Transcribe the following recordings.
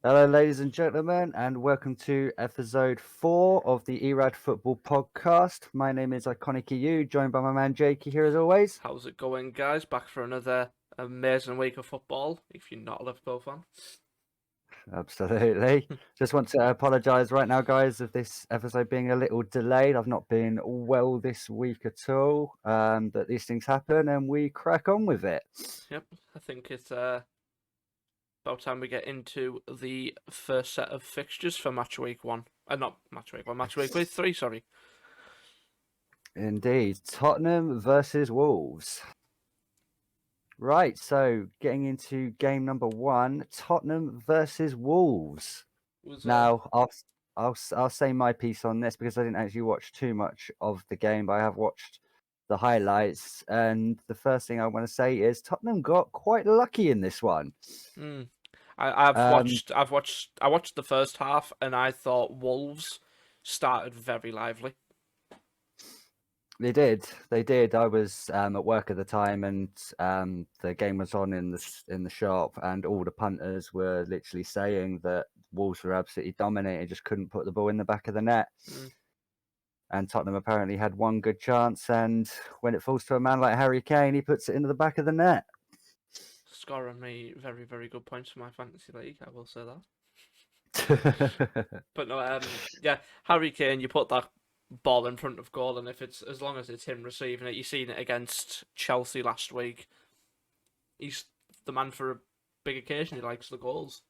Hello, ladies and gentlemen, and welcome to episode 4 of the Erad Football Podcast. My name is Iconic EU, joined by my man Jakey here as always. How's it going, guys? Back for another amazing week of football, if you're not a Liverpool fan. Absolutely. Just want to apologise right now, guys, of this episode being a little delayed. I've not been well this week at all, but these things happen and we crack on with it. Yep, I think it's about time we get into the first set of fixtures for match week 1. Not match week 1, match week 3, sorry. Indeed. Tottenham versus Wolves. Right, so getting into game number 1, Tottenham versus Wolves. Now, I'll say my piece on this because I didn't actually watch too much of the game, but I have watched the highlights. And the first thing I want to say is Tottenham got quite lucky in this one. I watched the first half, and I thought Wolves started very lively. They did. I was at work at the time, and the game was on in the shop, and all the punters were literally saying that Wolves were absolutely dominating, just couldn't put the ball in the back of the net. And Tottenham apparently had one good chance, and when it falls to a man like Harry Kane, he puts it into the back of the net. Scoring me very, very good points for my fantasy league, I will say that. But no, yeah, Harry Kane, you put that ball in front of goal, and if it's as long as it's him receiving it, you've seen it against Chelsea last week. He's the man for a big occasion. He likes the goals.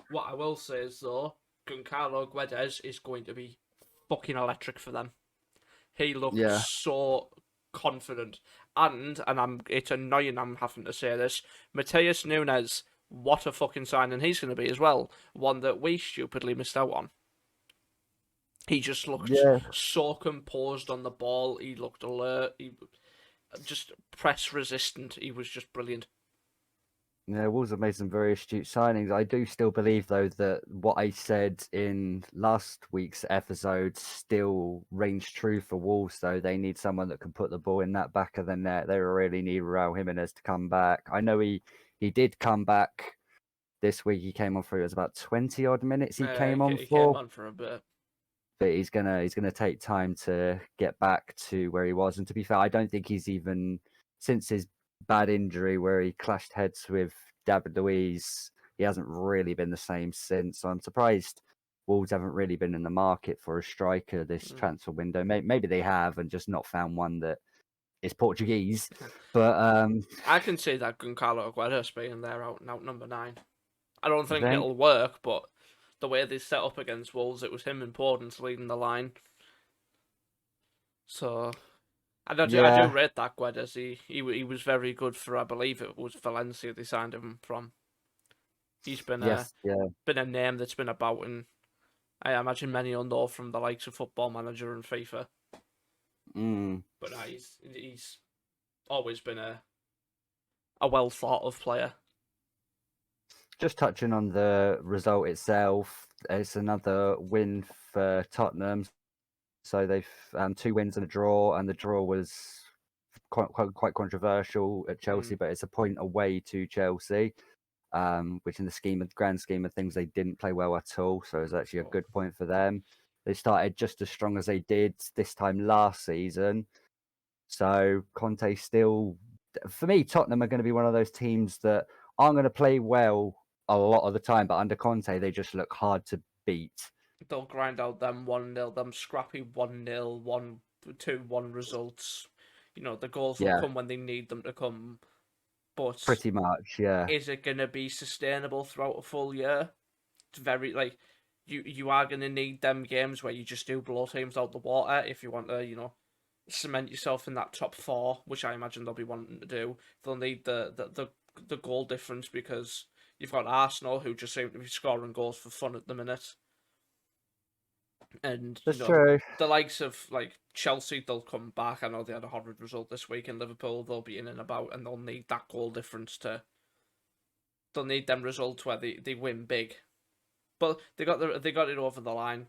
What I will say is though, Goncalo Guedes is going to be fucking electric for them. He looked so confident, and it's annoying I'm having to say this. Matheus Nunes, what a fucking signing he's going to be as well. One that we stupidly missed out on. He just looked so composed on the ball. He looked alert. He just press resistant. He was just brilliant. Yeah, Wolves have made some very astute signings. I do still believe, though, that what I said in last week's episode still rings true for Wolves, though. They need someone that can put the ball in that back of the net. They really need Raul Jimenez to come back. I know he did come back this week. He came on for, it was about 20-odd minutes he came on for a bit. But he's gonna take time to get back to where he was. And to be fair, I don't think he's even, since his bad injury where he clashed heads with David Luiz, he hasn't really been the same since. So I'm surprised Wolves haven't really been in the market for a striker this transfer window. Maybe they have and just not found one that is Portuguese. But I can see that Goncalo Guedes being there out number 9. I don't think it'll work, but the way they set up against Wolves, it was him and Podence leading the line. So, I do rate that Guedes. He was very good for, I believe it was Valencia they signed him from. He's been been a name that's been about, and I imagine many will know from the likes of Football Manager and FIFA. But he's always been a well thought of player. Just touching on the result itself, it's another win for Tottenham. So they've 2 wins and a draw, and the draw was quite controversial at Chelsea, but it's a point away to Chelsea, which in the grand scheme of things, they didn't play well at all. So it was actually a good point for them. They started just as strong as they did this time last season. So Conte still, for me, Tottenham are going to be one of those teams that aren't going to play well a lot of the time, but under Conte, they just look hard to beat. They'll grind out them 1-0, them scrappy 1-0, 1-2-1 results. You know, the goals will come when they need them to come. But pretty much, yeah. Is it going to be sustainable throughout a full year? It's very, you are going to need them games where you just do blow teams out the water if you want to, cement yourself in that top 4, which I imagine they'll be wanting to do. They'll need the goal difference because you've got Arsenal who just seem to be scoring goals for fun at the minute. And true. The likes of Chelsea, they'll come back. I know they had a horrid result this week in Liverpool. They'll be in and about, and they'll need that goal difference they'll need them results where they win big. But they got it over the line.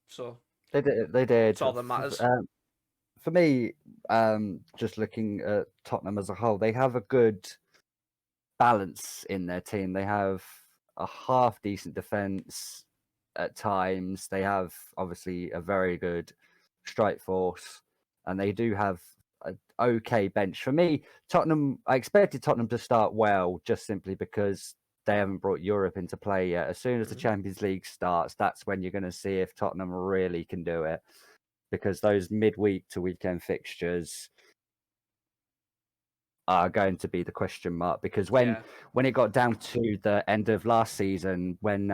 So they did. That's all that matters. For me, just looking at Tottenham as a whole, they have a good balance in their team. They have a half decent defense at times. They have obviously a very good strike force, and they do have an okay bench. For me, Tottenham, I expected Tottenham to start well, just simply because they haven't brought Europe into play yet. As soon as the Champions League starts, that's when you're going to see if Tottenham really can do it, because those midweek to weekend fixtures are going to be the question mark. Because when it got down to the end of last season, when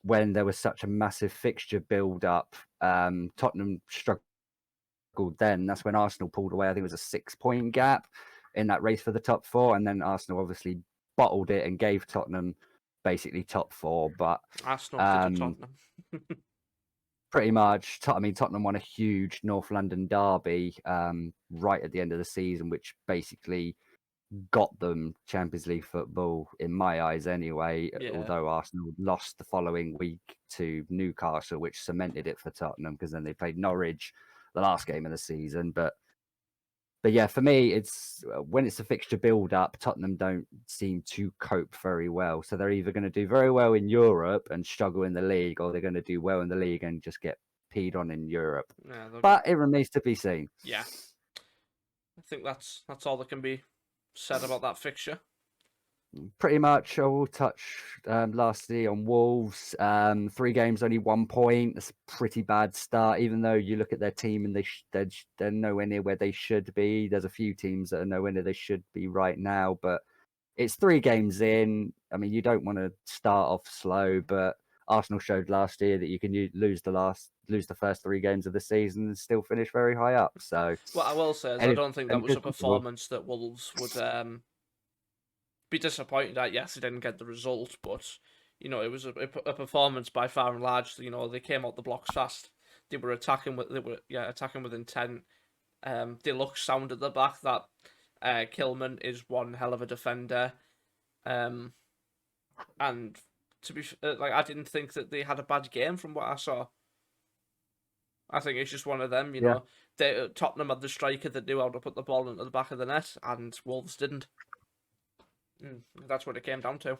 there was such a massive fixture build up, Tottenham struggled. Then that's when Arsenal pulled away. I think it was a 6-point gap in that race for the top four, and then Arsenal obviously bottled it and gave Tottenham basically top four. But Arsenal to Tottenham. pretty much, I mean, Tottenham won a huge North London derby right at the end of the season, which basically got them Champions League football in my eyes anyway. Yeah. Although Arsenal lost the following week to Newcastle, which cemented it for Tottenham, because then they played Norwich the last game of the season. But yeah, for me, it's when it's a fixture build up, Tottenham don't seem to cope very well. So they're either going to do very well in Europe and struggle in the league, or they're going to do well in the league and just get peed on in Europe. Yeah, but it remains to be seen. Yeah, I think that's all that can be said about that fixture. Pretty much. I will touch lastly on Wolves. 3 games, only 1 point. That's a pretty bad start, even though you look at their team and they're nowhere near where they should be. There's a few teams that are nowhere near they should be right now, but it's 3 games in. I mean, you don't want to start off slow, but Arsenal showed last year that you can lose the first 3 games of the season and still finish very high up. So what I will say is I don't think that was a performance that Wolves would be disappointed at. Yes, they didn't get the result, but it was a performance by far and large. They came out the blocks fast. They were attacking with intent. They looked sound at the back. That Kilman is one hell of a defender, and to be I didn't think that they had a bad game from what I saw. I think it's just one of them. Tottenham had the striker that knew how to put the ball into the back of the net, and Wolves didn't. That's what it came down to.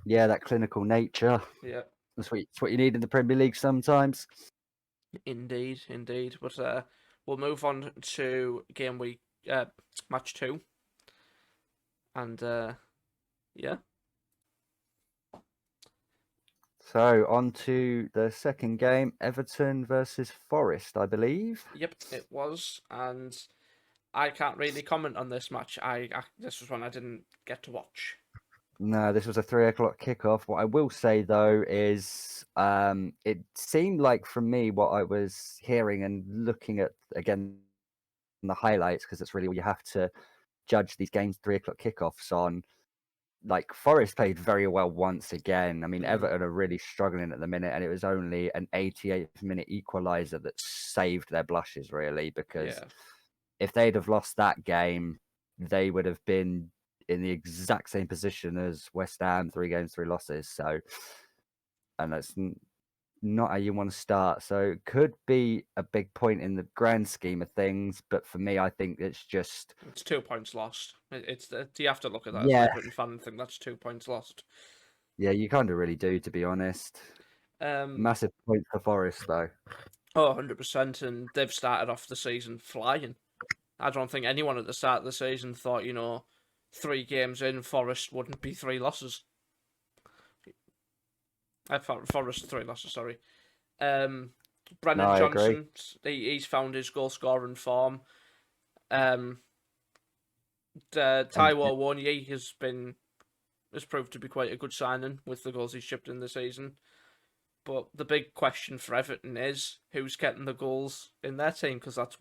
Yeah, that clinical nature. Yeah, that's what you need in the Premier League sometimes. Indeed. But we'll move on to game week, match 2, and yeah. So on to the second game, Everton versus Forest, I believe. Yep, it was, and I can't really comment on this match. This was one I didn't get to watch. No, this was a 3:00 kickoff. What I will say though is, it seemed like from me what I was hearing and looking at again the highlights, because it's really what you have to judge these games 3:00 kickoffs on. Like Forest played very well once again. I mean, Everton are really struggling at the minute, and it was only an 88th minute equaliser that saved their blushes, really, because if they'd have lost that game, they would have been in the exact same position as West Ham, 3 games, 3 losses. So, and that's not how you want to start. So it could be a big point in the grand scheme of things, but for me, I think it's 2 points lost. You have to look at that as an Everton fan and think that's 2 points lost. Yeah, you kind of really do, to be honest. Massive point for Forest, though. Oh, 100%, and they've started off the season flying. I don't think anyone at the start of the season thought, 3 games in, Forest wouldn't be 3 losses. Forest 3 losses, sorry. Brennan Johnson, he's found his goal scoring form. Taiwo Awoniyi has proved to be quite a good signing with the goals he's chipped in the season. But the big question for Everton is who's getting the goals in their team, because that's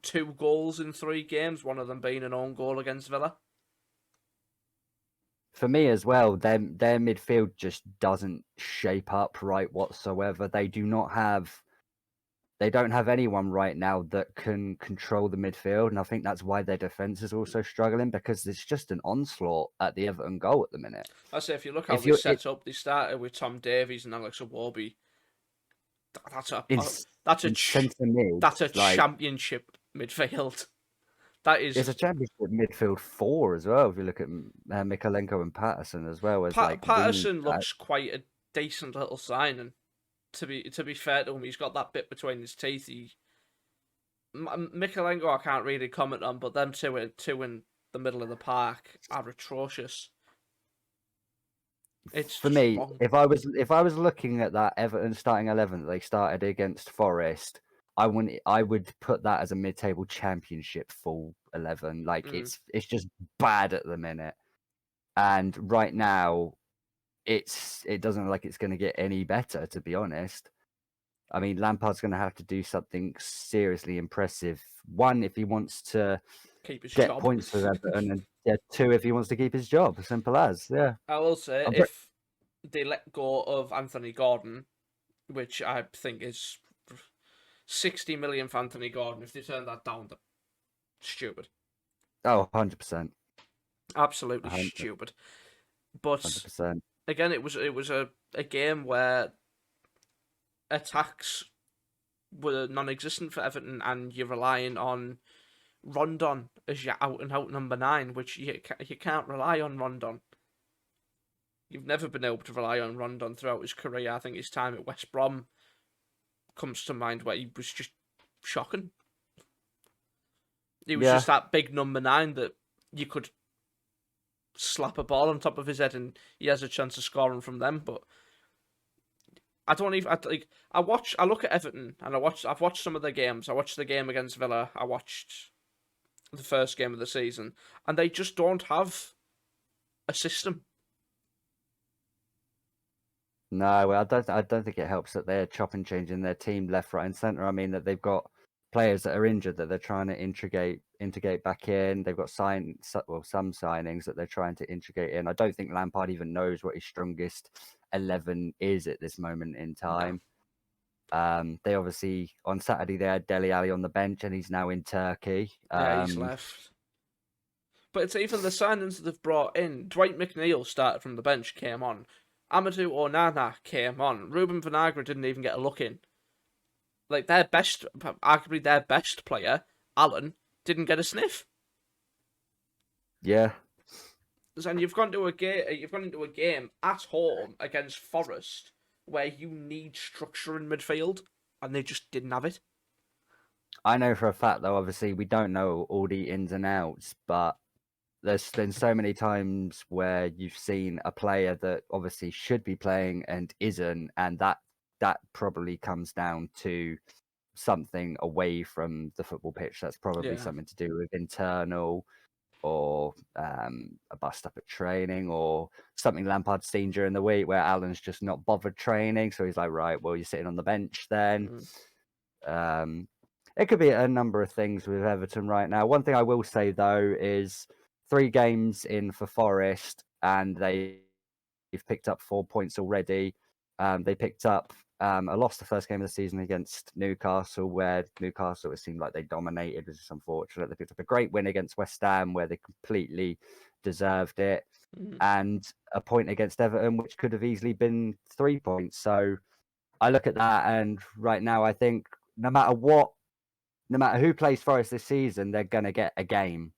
2 goals in 3 games, one of them being an own goal against Villa. For me as well, their midfield just doesn't shape up right whatsoever. They don't have anyone right now that can control the midfield, and I think that's why their defence is also struggling, because it's just an onslaught at the Everton goal at the minute. I say, if you look how they set up, they started with Tom Davies and Alex Iwobi. That's a championship midfield. That It's a is championship midfield 4 as well. If you look at Mikalenko and Patterson as well as like wing. Patterson looks quite a decent little signing. To be fair to him, he's got that bit between his teeth. Mikalenko, I can't really comment on, but them two in the middle of the park are atrocious. It's For just me, wrong. if I was looking at that Everton starting 11 that they started against Forest, I would put that as a mid-table championship full 11. Like it's just bad at the minute, and right now it doesn't look like it's going to get any better, to be honest. I mean, Lampard's going to have to do something seriously impressive. One, if he wants to Keep his get job. points with Everton, and yeah, two, if he wants to keep his job. Simple as, yeah. I will say, I'm if they let go of Anthony Gordon, which I think is 60 million for Anthony Gordon, if they turn that down, they're stupid. Oh, 100%. Absolutely stupid. But 100%. again, it was a game where attacks were non-existent for Everton, and you're relying on Rondon as your out-and-out number 9, which you can't rely on Rondon. You've never been able to rely on Rondon throughout his career. I think his time at West Brom comes to mind, where he was just shocking. He was just that big number 9 that you could slap a ball on top of his head and he has a chance of scoring from them. But I don't even I look at Everton and I've watched some of their games. I watched the game against Villa. I watched the first game of the season, and they just don't have a system. No, well, I don't think it helps that they're chopping changing their team left, right, and centre. I mean that they've got players that are injured that they're trying to integrate back in. They've got some signings that they're trying to integrate in. I don't think Lampard even knows what his strongest 11 is at this moment in time. No. They obviously on Saturday they had Dele Alli on the bench, and he's now in Turkey. Yeah, he's left. But it's even the signings that they've brought in. Dwight McNeil started from the bench, came on. Amadou Onana came on. Ruben Vinagre didn't even get a look in. Like arguably their best player, Allen, didn't get a sniff. Yeah. And you've gone into a game at home against Forest where you need structure in midfield, and they just didn't have it. I know for a fact, though, obviously we don't know all the ins and outs, but there's been so many times where you've seen a player that obviously should be playing and isn't, and that probably comes down to something away from the football pitch. That's probably something to do with internal, or a bust up at training, or something Lampard's seen during the week where Alan's just not bothered training, so he's like, right, well, you're sitting on the bench then. It could be a number of things with Everton right now. One thing I will say, though, is 3 games in for Forest, and they've picked up 4 points already. They picked up a loss the first game of the season against Newcastle, where Newcastle, it seemed like they dominated, which is unfortunate. They picked up a great win against West Ham, where they completely deserved it, and a point against Everton, which could have easily been 3 points. So I look at that, and right now I think no matter who plays Forest this season, they're going to get a game.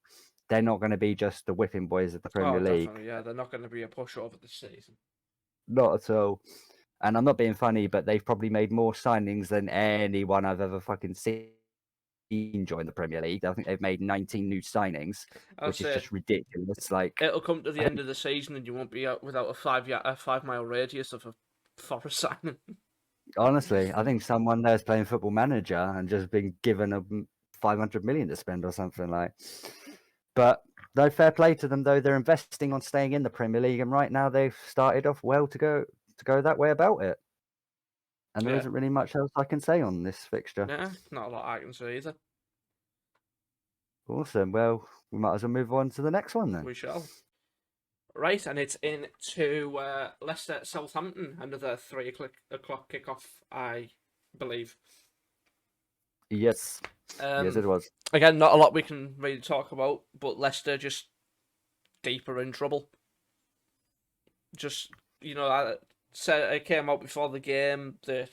They're not going to be just the whipping boys of the Premier League. Definitely, yeah. They're not going to be a pushover this season. Not at all. And I'm not being funny, but they've probably made more signings than anyone I've ever fucking seen join the Premier League. I think they've made 19 new signings, which is just ridiculous. Like, it'll come to the end of the season and you won't be out without a 5-mile radius of a Forest signing. Honestly, I think someone there's playing Football Manager and just been given a 500 million to spend or something like. But no, fair play to them though. They're investing on staying in the Premier League, and right now they've started off well to go that way about it. And there isn't really much else I can say on this fixture. Yeah, not a lot I can say either. Awesome. Well, we might as well move on to the next one then. We shall. Right, and it's into Leicester Southampton, another 3:00 kickoff, I believe. Yes. Yes, it was. Again, not a lot we can really talk about, but Leicester just deeper in trouble. Just, I said it came out before the game that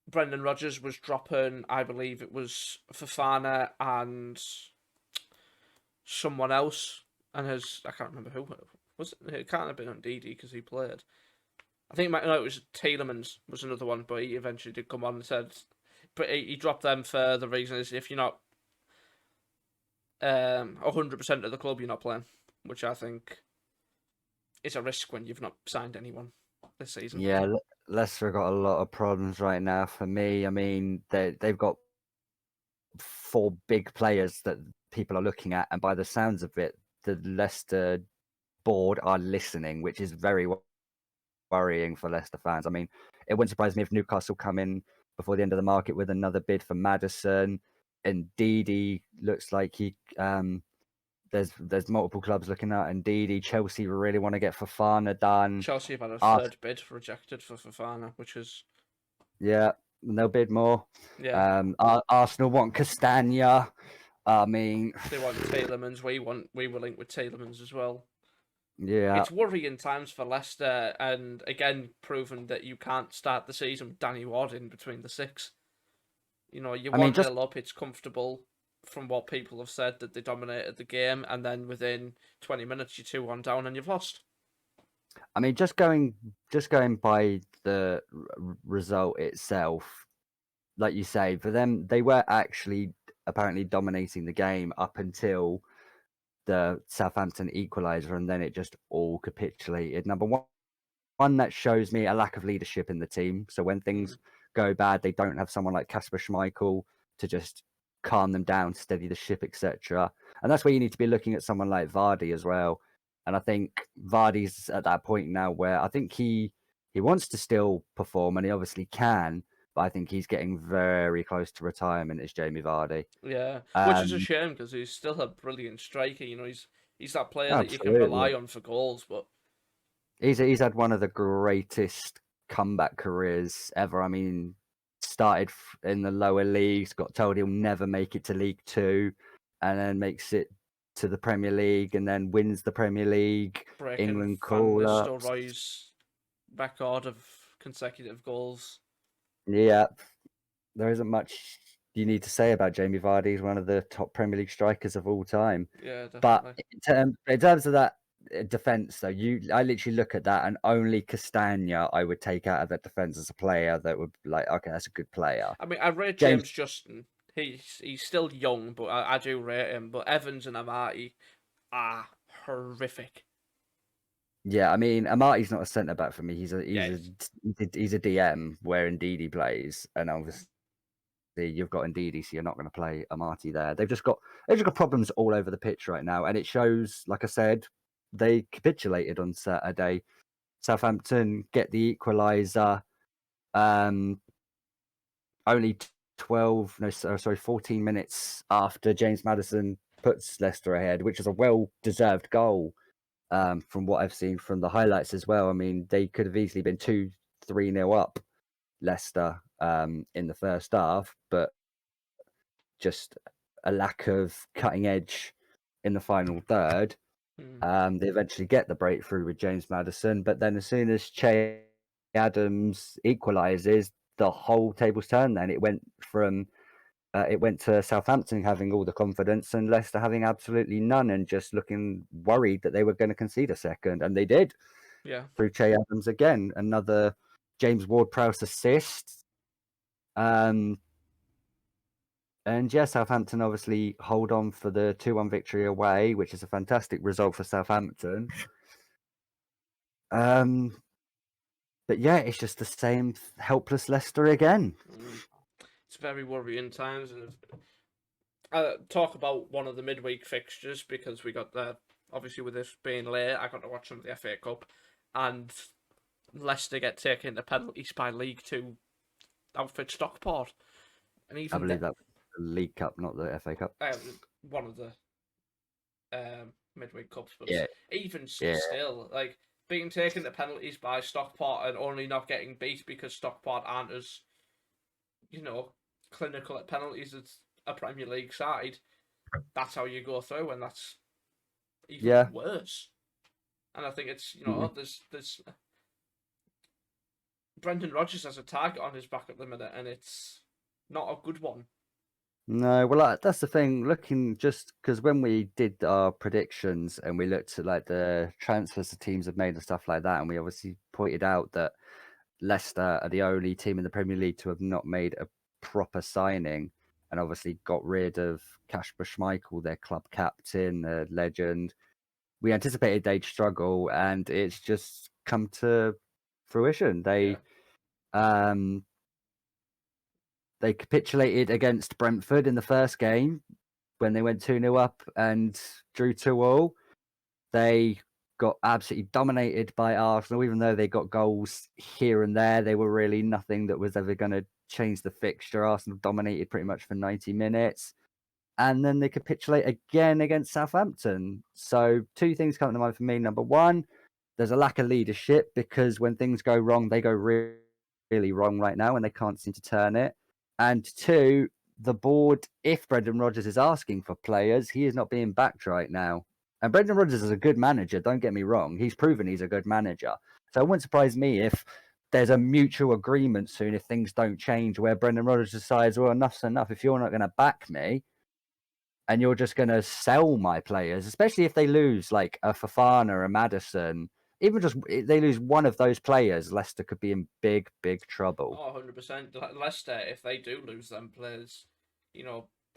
Brendan Rodgers was dropping, I believe it was Fofana and someone else, and I can't remember who was it. It can't have been on Didi because he played. I think it was Tielemans was another one, but he eventually did come on and said, but he dropped them for the reason is if you're not 100% of the club, you're not playing, which I think is a risk when you've not signed anyone this season. Yeah, Leicester have got a lot of problems right now. For me, I mean, they've got 4 big players that people are looking at, and by the sounds of it, the Leicester board are listening, which is very worrying for Leicester fans. I mean, it wouldn't surprise me if Newcastle come in before the end of the market with another bid for Maddison, and Didi looks like he. There's multiple clubs looking at, and Didi. Chelsea really want to get Fofana done. Chelsea have had a third bid rejected for Fofana, which is Yeah, and they'll bid more. yeah. Arsenal want Castagna. I mean, They want Tielemans. We were linked with Tielemans as well. yeah. It's worrying times for Leicester, and again, proven that you can't start the season with Danny Ward in between the 6. You're I mean, 1-0 up, it's comfortable from what people have said that they dominated the game, and then within 20 minutes, you're 2-1 down and you've lost. I mean, just going by the result itself, like you say, for them, they were actually apparently dominating the game up until the Southampton equaliser, and then it just all capitulated. Number one, that shows me a lack of leadership in the team. So when things go bad, they don't have someone like Kasper Schmeichel to just calm them down, steady the ship, etc. And that's where you need to be looking at someone like Vardy as well. And I think Vardy's at that point now where I think he wants to still perform, and he obviously can, but I think he's getting very close to retirement. Is Jamie Vardy? Yeah, which is a Um, shame because he's still a brilliant striker. He's that player that you can Absolutely. rely on for goals. But He's had one of the greatest comeback careers ever. I mean, started in the lower leagues, got told he'll never make it to League Two, and then makes it to the Premier League, and then wins the Premier League. breaking England Van call ups. Nistelrooy's record of consecutive goals. Yeah, there isn't much you need to say about Jamie Vardy. He's one of the top Premier League strikers of all time. Yeah, But definitely. in terms of that defense, though, I literally look at that, and only Castagna I would take out of that defense as a player that would be like, okay, that's a good player. I mean, I rate James, James Justin. He's still young, but I do rate him. But Evans and Amati are horrific. yeah, I mean, Amati's not a centre back for me. He's a Yeah, DM where Ndidi plays, and obviously you've got Ndidi, so you're not going to play Amati there. They've just got problems all over the pitch right now, and it shows. Like I said, they capitulated on Saturday. Southampton get the equaliser. Only 14 minutes after James Maddison puts Leicester ahead, which is a well-deserved goal from what I've seen from the highlights as well. I mean, they could have easily been 2-3-0 up, Leicester, in the first half, but just a lack of cutting edge in the final third. They eventually get the breakthrough with James Maddison, but then as soon as Che Adams equalises, the whole tables turned. Then it went to Southampton having all the confidence and Leicester having absolutely none, and just looking worried that they were going to concede a second, and they did yeah, through Che Adams again. Another James Ward-Prowse assist. And yeah, Southampton obviously hold on for the 2-1 victory away, which is a fantastic result for Southampton. But yeah, it's just the same helpless Leicester again. it's very worrying times. And talk about one of the midweek fixtures because we got there. Obviously, with this being late, I got to watch some of the FA Cup, and Leicester get taken into penalties by League Two outfit Stockport, and I even believe that was the League Cup, not the FA Cup. one of the midweek cups, but Yeah, even yeah, still, like being taken to penalties by Stockport and only not getting beat because Stockport aren't as clinical at penalties as a Premier League side. That's how you go through, and that's even yeah. worse. And I think it's Mhm. there's Brendan Rodgers has a target on his back at the minute, and it's not a good one. No, well, that's the thing. Looking just because when we did our predictions and we looked at like the transfers the teams have made and stuff like that, and we obviously pointed out that Leicester are the only team in the Premier League to have not made a proper signing, and obviously got rid of Kasper Schmeichel, their club captain, legend. We anticipated they'd struggle, and it's just come to fruition. Um, they capitulated against Brentford in the first game when they went 2-0 up and drew 2-2. They got absolutely dominated by Arsenal, even though they got goals here and there. They were really nothing that was ever going to change the fixture. Arsenal dominated pretty much for 90 minutes. And then they capitulate again against Southampton. So two things come to mind for me. Number one, there's a lack of leadership because when things go wrong, they go really, really wrong right now and they can't seem to turn it. And two, the board, if Brendan Rodgers is asking for players, he is not being backed right now. And Brendan Rodgers is a good manager, don't get me wrong. He's proven he's a good manager. So it wouldn't surprise me if there's a mutual agreement soon if things don't change where Brendan Rodgers decides, well, enough's enough. If you're not going to back me and you're just going to sell my players, especially if they lose like a Fofana, a Maddison, even just they lose one of those players, Leicester could be in big, big trouble. Oh, 100%. Leicester, if they do lose them players,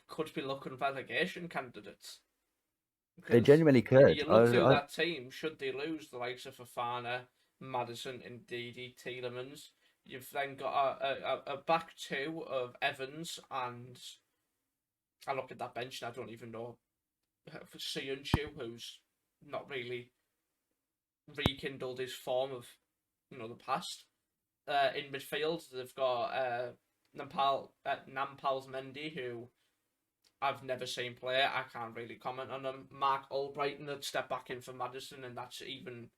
could be looking relegation candidates. They Because genuinely could. you look through that team, should they lose the likes of Fofana, Maddison, and Didi, Tielemans, you've then got a back two of Evans, and I look at that bench and I don't even know Suyunshu, who's not really rekindled his form of the past. In midfield, they've got Nampal's Mendy, who I've never seen play. I can't really comment on him. Mark Albrighton had stepped back in for Maddison, and that's even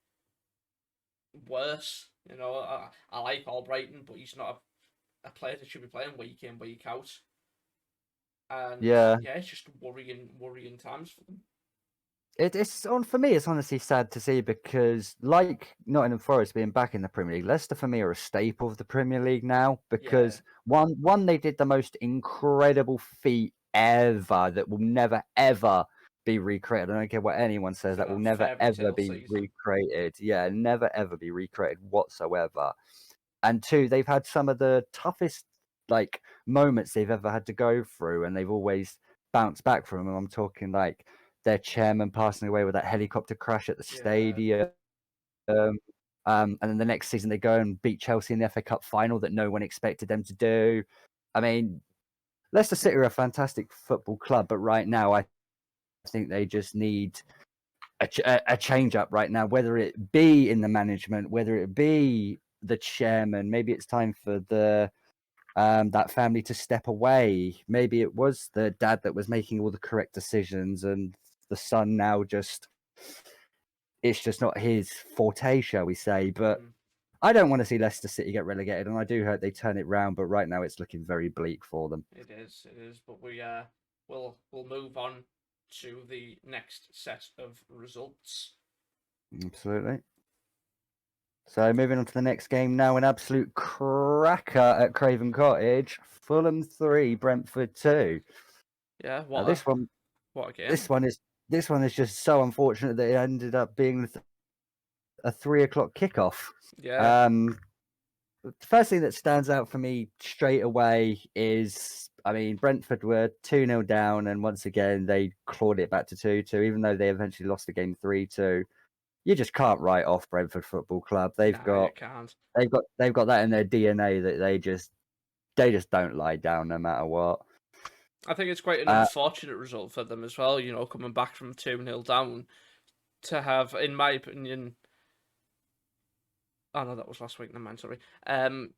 worse. I like Albrighton, but he's not a player that should be playing week in, week out. And yeah, it's just worrying times for them. It's on for me. It's honestly sad to see because, like Nottingham Forest being back in the Premier League, Leicester for me are a staple of the Premier League now. Because one, they did the most incredible feat ever that will never ever be recreated. I don't care what anyone says, that will never ever be recreated. Yeah, never ever be recreated whatsoever. And two, they've had some of the toughest like moments they've ever had to go through, and they've always bounced back from them. I'm talking like their chairman passing away with that helicopter crash at the stadium. And then the next season they go and beat Chelsea in the FA Cup final that no one expected them to do. I mean, Leicester City are a fantastic football club, but right now I think they just need a change up right now, whether it be in the management, whether it be the chairman. Maybe it's time for the that family to step away. Maybe it was the dad that was making all the correct decisions and the son now it's just not his forte, shall we say. But I don't want to see Leicester City get relegated, and I do hope they turn it round, but right now it's looking very bleak for them. It is, but we'll move on to the next set of results. Absolutely. So moving on to the next game now, an absolute cracker at Craven Cottage. Fulham 3, Brentford 2. Yeah, what a game. This one is just so unfortunate that it ended up being a 3:00 kickoff. Yeah. The first thing that stands out for me straight away is, I mean, Brentford were 2-0 down, and once again they clawed it back to 2-2, even though they eventually lost the game 3-2. You just can't write off Brentford Football Club. They've got that in their DNA that they just don't lie down no matter what. I think it's quite an unfortunate result for them as well, coming back from 2-0 down to have, in my opinion, oh no, that was last week, never mind, sorry. A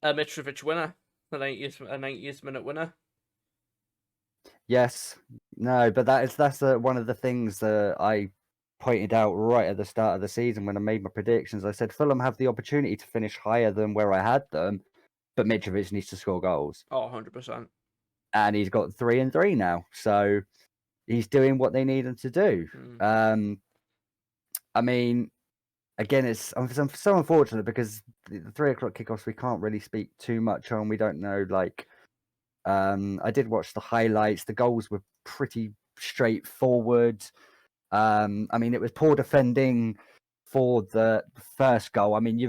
Mitrovic winner, a 90th minute winner. Yes, no, but that's one of the things that I pointed out right at the start of the season when I made my predictions. I said Fulham have the opportunity to finish higher than where I had them, but Mitrovic needs to score goals. Oh, 100%. And he's got 3 and 3 now, so he's doing what they need him to do. I mean, again, I'm so unfortunate because the 3 o'clock kickoffs we can't really speak too much on. We don't know, like, I did watch the highlights. The goals were pretty straightforward. I mean, it was poor defending for the first goal. I mean,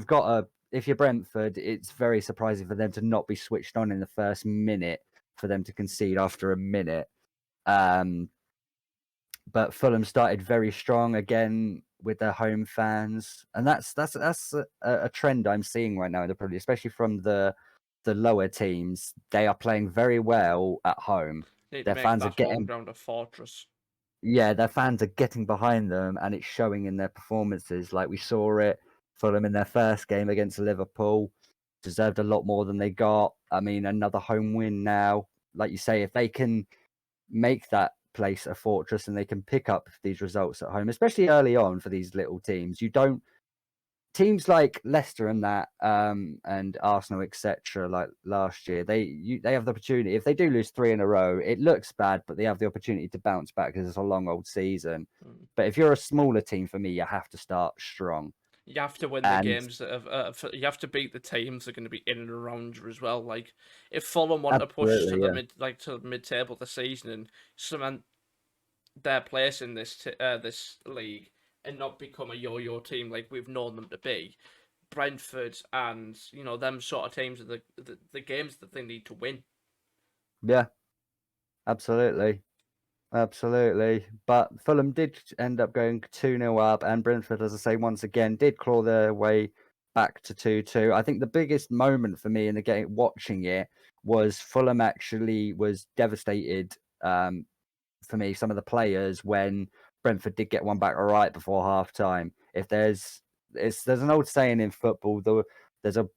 if you're Brentford, it's very surprising for them to not be switched on in the first minute, for them to concede after a minute. But Fulham started very strong again with their home fans, and that's a trend I'm seeing right now in the Premier League, especially from the lower teams. They are playing very well at home. Need to Their make fans are that home getting ground a fortress. Yeah, their fans are getting behind them, and it's showing in their performances. Like we saw it, Fulham in their first game against Liverpool deserved a lot more than they got. I mean, another home win now. Like you say, if they can make that place a fortress and they can pick up these results at home, especially early on for these little teams, you don't teams like Leicester and that and Arsenal, etc. Like last year, they have the opportunity. If they do lose 3 in a row, it looks bad, but they have the opportunity to bounce back because it's a long old season. But if you're a smaller team, for me, you have to start strong. You have to win the And games that have. You have to beat the teams that are going to be in and around you as well. Like if Fulham want to push to absolutely, the yeah, mid-table this season and cement their place in this league and not become a yo-yo team like we've known them to be, Brentford and them sort of teams are the games that they need to win. yeah, absolutely. Absolutely. But Fulham did end up going 2-0 up, and Brentford, as I say, once again, did claw their way back to 2-2. I think the biggest moment for me in the game watching it was Fulham actually was devastated, for me, some of the players, when Brentford did get one back right before half time. If there's an old saying in football, there's a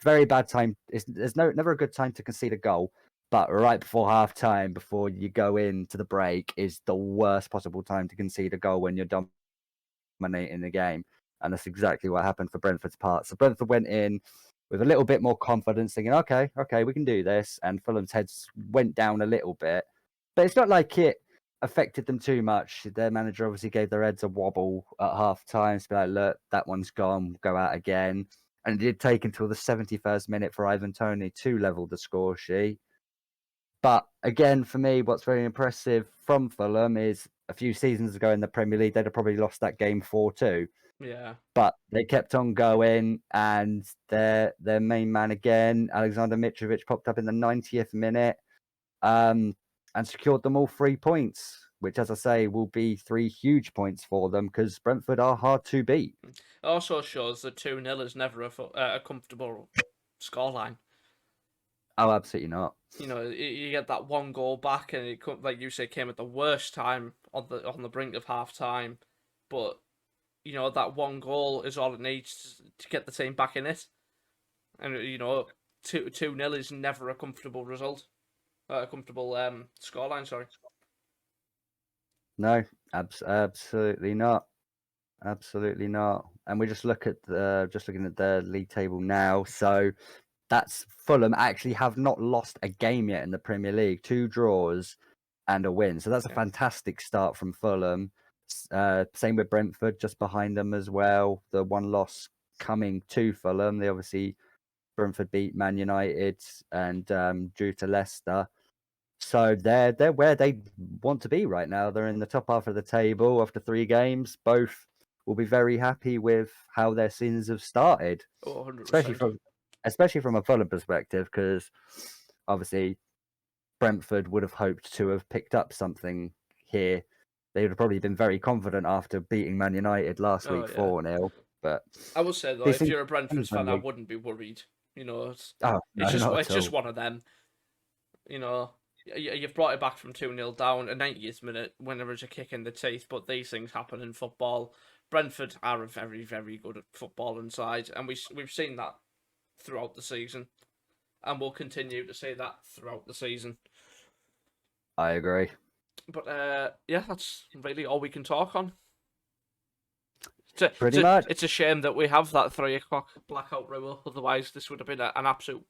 very bad time. There's never a good time to concede a goal, but right before half time, before you go into the break, is the worst possible time to concede a goal when you're dominating the game. And that's exactly what happened for Brentford's part. So Brentford went in with a little bit more confidence, thinking, okay, we can do this. And Fulham's heads went down a little bit. But it's not like it affected them too much. Their manager obviously gave their heads a wobble at half time to be like, look, that one's gone, go out again. And it did take until the 71st minute for Ivan Toney to level the score sheet. But again, for me, what's very impressive from Fulham is a few seasons ago in the Premier League, they'd have probably lost that game 4-2. Yeah. But they kept on going, and their main man again, Alexander Mitrovic, popped up in the 90th minute and secured them all 3 points, which, as I say, will be 3 huge points for them because Brentford are hard to beat. It also shows that 2-0 is never a comfortable scoreline. Oh, absolutely not. You get that one goal back, and it like you say, came at the worst time on the brink of half time. But that one goal is all it needs to get the team back in it. And 2-0 is never a comfortable result, a comfortable scoreline. Sorry. No, absolutely not. Absolutely not. And we just looking at the league table now. So that's Fulham actually have not lost a game yet in the Premier League. 2 draws and a win. So that's a fantastic start from Fulham. Same with Brentford, just behind them as well. The one loss coming to Fulham. They obviously Brentford beat Man United and drew to Leicester. So they're where they want to be right now. They're in the top half of the table after 3 games. Both will be very happy with how their seasons have started, Oh, 100%. especially from a Fulham perspective, because obviously Brentford would have hoped to have picked up something here. They would have probably been very confident after beating Man United last week 4-0. But I will say though, these if things you're a Brentford fan, I league. wouldn't be worried. It's Oh no, not it's at just all. one of them. You've brought it back from 2-0 down, a 90th minute when there was a kick in the teeth, but these things happen in football. Brentford are a very, very good football inside, and we've seen that throughout the season, and we'll continue to see that throughout the season. I agree. But that's really all we can talk on. Pretty much. It's a shame that we have that 3 o'clock blackout rule. Otherwise, this would have been an absolute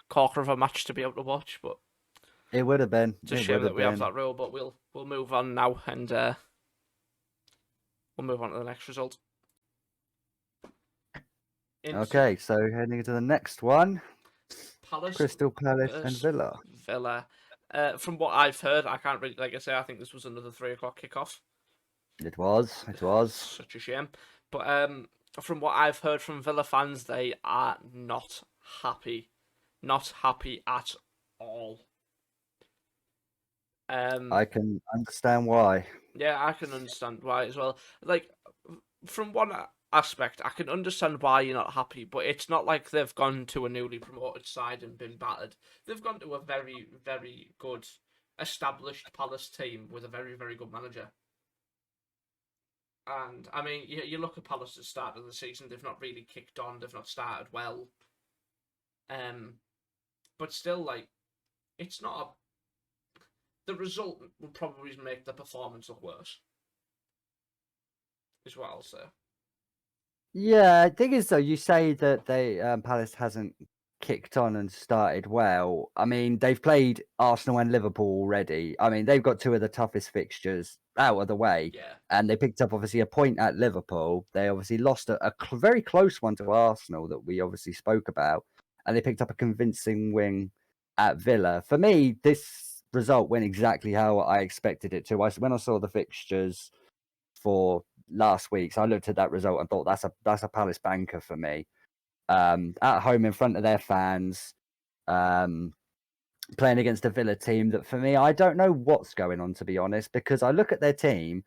corker of a match to be able to watch. But it would have been. It's a shame that we have that rule. But we'll move on now, and we'll move on to the next result. into Okay, so heading to the next one, Palace Crystal Palace and versus Villa. Villa. From what I've heard, I can't really, like I say, I think this was another 3 o'clock kickoff. It was. It was. Such a shame. But from what I've heard from Villa fans, they are not happy. Not happy at all. I can understand why. Yeah, I can understand why as well. Like, from one aspect, I can understand why you're not happy, but it's not like they've gone to a newly promoted side and been battered. They've gone to a very, very good, established Palace team with a very, very good manager. And I mean, you look at Palace at the start of the season; they've not really kicked on. They've not started well. But still, like, it's not a. The result would probably make the performance look worse. Is what I'll say. Yeah, the thing is though, you say that Palace hasn't kicked on and started well. I mean, they've played Arsenal and Liverpool already. I mean, they've got two of the toughest fixtures out of the way, Yeah. and they picked up obviously a point at Liverpool. They obviously lost a very close one to Arsenal that we obviously spoke about, and they picked up a convincing win at Villa. For me, this result went exactly how I expected it to. When I saw the fixtures for last week, so I looked at that result and thought that's a Palace banker for me. At home in front of their fans, playing against a Villa team that for me, I don't know what's going on, to be honest, because I look at their team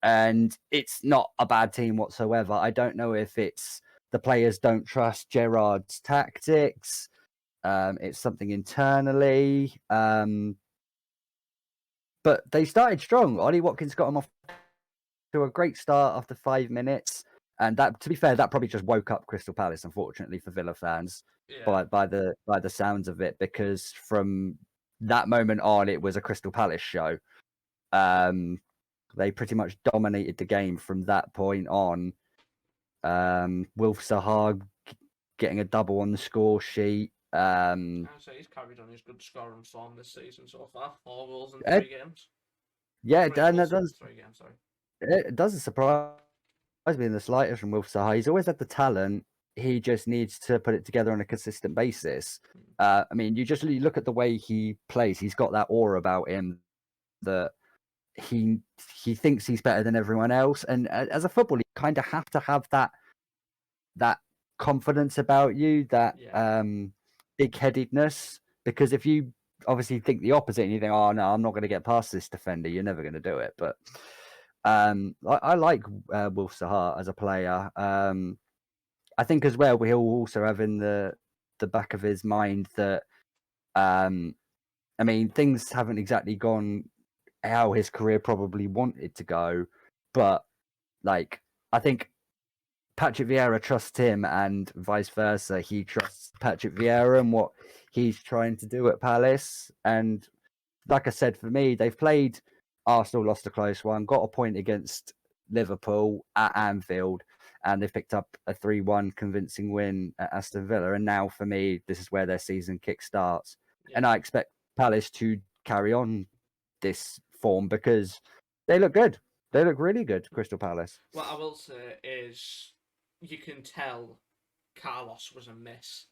and it's not a bad team whatsoever. I don't know if it's the players don't trust Gerrard's tactics. It's something internally. But they started strong. Ollie Watkins got them off to a great start after 5 minutes. And that, to be fair, that probably just woke up Crystal Palace, unfortunately, for Villa fans, Yeah. by the sounds of it, because from that moment on, it was a Crystal Palace show. They pretty much dominated the game from that point on. Wilf Sahar getting a double on the score sheet. I'd say he's carried on his good scoring form this season so far. 4 goals in 3 games. Yeah, Three and goals in 3 games, sorry. it doesn't surprise me in the slightest from Wilf Sahar. He's always had the talent. He just needs to put it together on a consistent basis. I mean, you look at the way he plays. He's got that aura about him that he thinks he's better than everyone else. And as a footballer, you kind of have to have that confidence about you, that big-headedness. Because if you obviously think the opposite and you think, "Oh no, I'm not going to get past this defender," you're never going to do it. But I like Wilf Sahar as a player. I think as well, he'll also have in the back of his mind that, I mean, things haven't exactly gone how his career probably wanted to go, but like I think Patrick Vieira trusts him, and vice versa. He trusts Patrick Vieira and what he's trying to do at Palace. And like I said, for me, they've played Arsenal, lost a close one, got a point against Liverpool at Anfield, and they've picked up a 3-1 convincing win at Aston Villa. And now, for me, this is where their season kick starts. Yeah. And I expect Palace to carry on this form because they look good. They look really good, Crystal Palace. What I will say is you can tell Carlos was a miss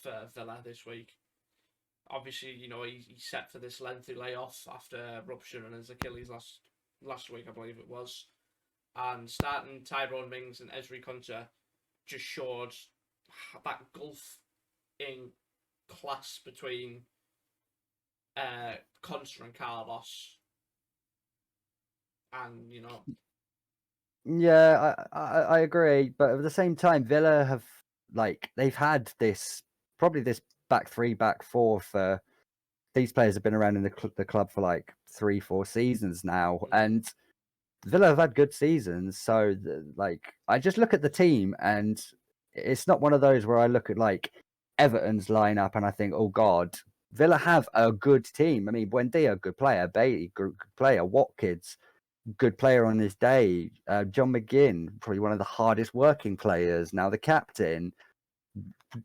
for Villa this week. Obviously, you know, he's set for this lengthy layoff after rupturing his Achilles last week, I believe it was. And starting Tyrone Mings and Ezri Konsa just showed that gulf in class between Konsa and Carlos. And, you know, Yeah, I agree, but at the same time, Villa have they've had this back three, back four for these players have been around in the club for like 3-4 seasons now, and Villa have had good seasons. So I just look at the team, and it's not one of those where I look at like Everton's lineup and I think, oh God, Villa have a good team. I mean, Buendia, good player, Bailey, good player, Watkins, good player on his day. John McGinn, probably one of the hardest working players. Now the captain.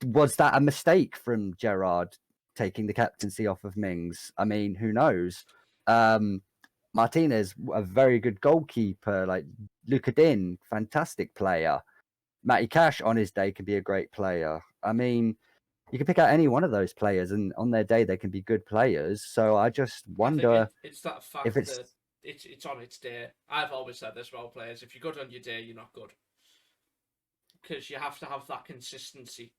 Was that a mistake from Gerrard taking the captaincy off of Mings? I mean, who knows? Martinez, a very good goalkeeper. Like Luka Din, fantastic player. Matty Cash on his day can be a great player. I mean, you can pick out any one of those players, and on their day they can be good players. So I just I think wonder it's that if fact it's that it's on its day. I've always said this about players: if you're good on your day, you're not good, because you have to have that consistency.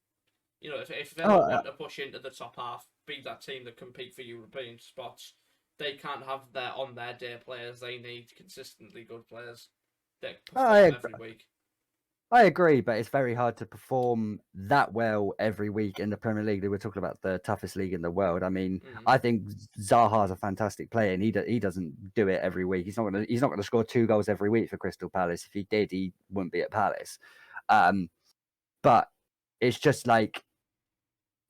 You know, if Villa oh want to push into the top half, be that team that compete for European spots, they can't have their on their day players. They need consistently good players that perform I every week. I agree, but it's very hard to perform that well every week in the Premier League. We're talking about the toughest league in the world. I mean, I think Zaha's a fantastic player, and he doesn't do it every week. He's not gonna score 2 goals every week for Crystal Palace. If he did, he wouldn't be at Palace. But it's just like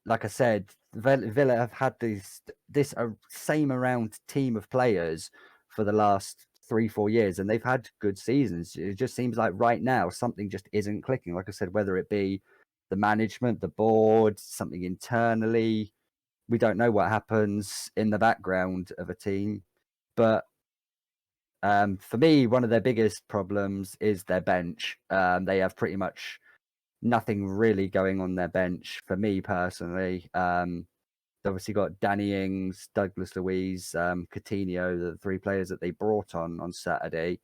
I said, Villa have had this same around team of players for the last 3-4 years, and they've had good seasons. It just seems like right now something just isn't clicking. Like I said, whether it be the management, the board, something internally, we don't know what happens in the background of a team. But for me, one of their biggest problems is their bench. They have pretty much nothing really going on their bench for me personally. They obviously got Danny Ings, Douglas Luiz, Coutinho, the 3 players that they brought on Saturday.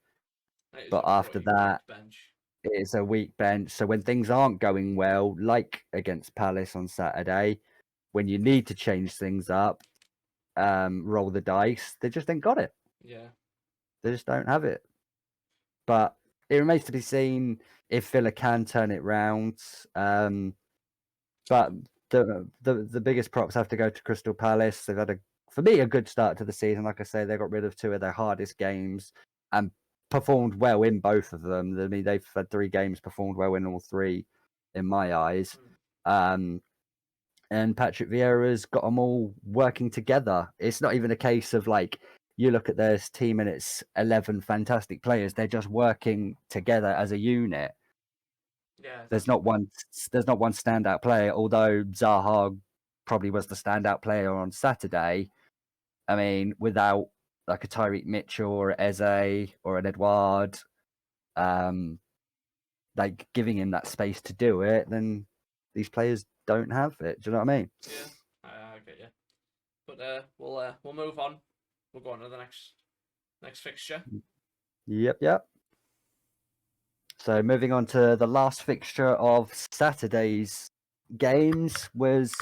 It is But a after pretty that, weak bench. it's a weak bench. So when things aren't going well, like against Palace on Saturday, when you need to change things up, roll the dice, they just ain't got it. Yeah. They just don't have it. But it remains to be seen if Villa can turn it round. But the biggest props have to go to Crystal Palace. They've had for me, a good start to the season. Like I say, they got rid of 2 of their hardest games and performed well in both of them. I mean, they've had 3 games, performed well in all 3, in my eyes. And Patrick Vieira's got them all working together. It's not even a case of like you look at their team and it's 11 fantastic players. They're just working together as a unit. Yeah. There's not one standout player, although Zaha probably was the standout player on Saturday. I mean, without like a Tyreek Mitchell or Eze or an Edouard, like giving him that space to do it, then these players don't have it. Do you know what I mean? Yeah, I get you. But we'll move on. We'll go on to the next fixture. Yep. So moving on to the last fixture of Saturday's games was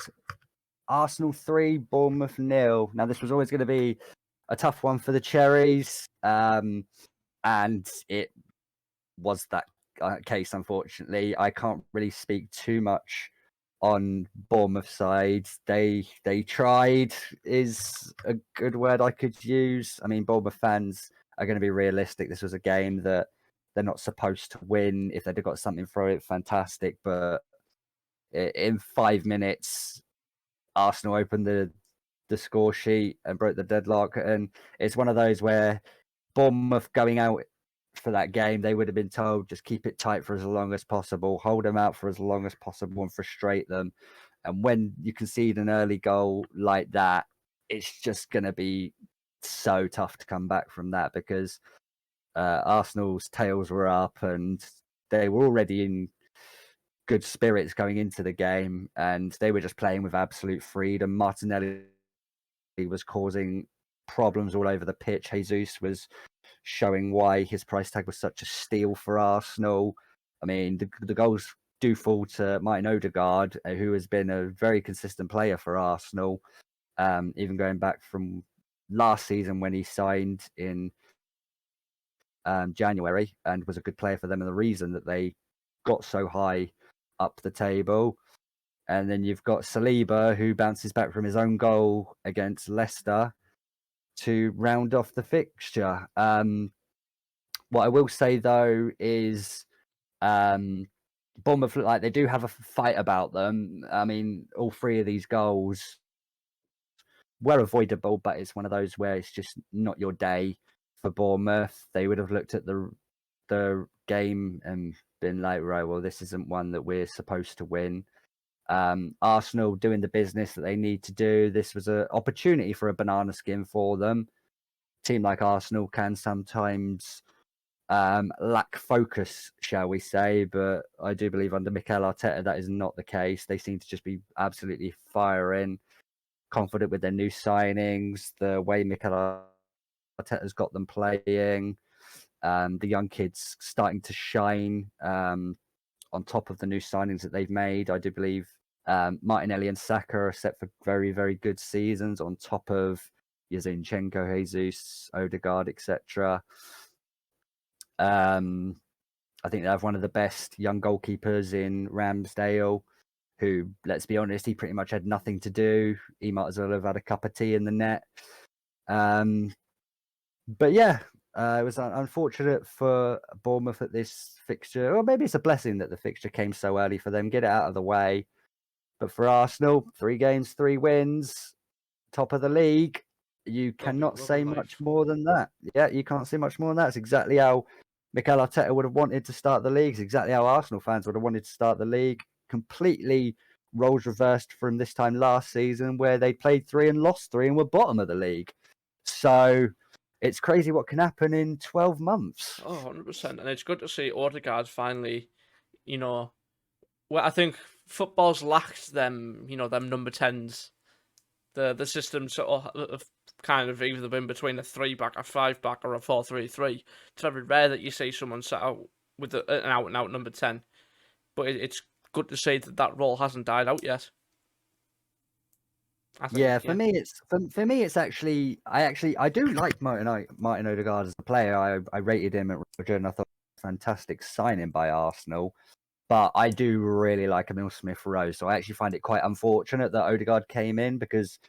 Arsenal 3, Bournemouth 0. Now this was always going to be a tough one for the Cherries, and it was that case. Unfortunately, I can't really speak too much on Bournemouth side. They tried is a good word I could use. I mean, Bournemouth fans are going to be realistic. This was a game that they're not supposed to win. If they'd have got something for it, fantastic. But in 5 minutes, Arsenal opened the score sheet and broke the deadlock. And it's one of those where Bournemouth going out for that game, they would have been told just keep it tight for as long as possible, hold them out for as long as possible, and frustrate them. And when you concede an early goal like that, it's just going to be so tough to come back from that because Arsenal's tails were up and they were already in good spirits going into the game, and they were just playing with absolute freedom. Martinelli was causing problems all over the pitch. Jesus was showing why his price tag was such a steal for Arsenal. I mean, the goals do fall to Martin Odegaard, who has been a very consistent player for Arsenal, even going back from last season when he signed in January and was a good player for them and the reason that they got so high up the table. And then you've got Saliba, who bounces back from his own goal against Leicester to round off the fixture. What I will say, though, is Bournemouth look like they do have a fight about them. I mean, all 3 of these goals were avoidable, but it's one of those where it's just not your day for Bournemouth. They would have looked at the game and been like, right, well, this isn't one that we're supposed to win. Arsenal doing the business that they need to do. This was an opportunity for a banana skin for them. A team like Arsenal can sometimes lack focus, shall we say. But I do believe under Mikel Arteta that is not the case. They seem to just be absolutely firing, confident with their new signings, the way Mikel Arteta's got them playing, the young kids starting to shine on top of the new signings that they've made. I do believe Martinelli and Saka are set for very, very good seasons on top of Zinchenko, Jesus, Odegaard, etc. I think they have one of the best young goalkeepers in Ramsdale, who, let's be honest, he pretty much had nothing to do. He might as well have had a cup of tea in the net. But yeah, it was unfortunate for Bournemouth at this fixture, or maybe it's a blessing that the fixture came so early for them. Get it out of the way. But for Arsenal, 3 games, 3 wins, top of the league. You cannot say much more than that. Yeah, you can't say much more than that. It's exactly how Mikel Arteta would have wanted to start the league. It's exactly how Arsenal fans would have wanted to start the league. Completely roles reversed from this time last season, where they played 3 and lost 3 and were bottom of the league. So it's crazy what can happen in 12 months. Oh, 100%. And it's good to see Odegaard finally, well, I think football's lacked them, them number 10s. The system sort of kind of either been between a 3-back, a 5-back, or a 4-3-3. It's very rare that you see someone set out with an out-and-out number 10. But it's good to see that role hasn't died out yet. For me, it's actually I do like Martin Odegaard as a player. I rated him at Madrid, and I thought it was a fantastic signing by Arsenal. But I do really like Emile Smith-Rowe, so I actually find it quite unfortunate that Odegaard came in, because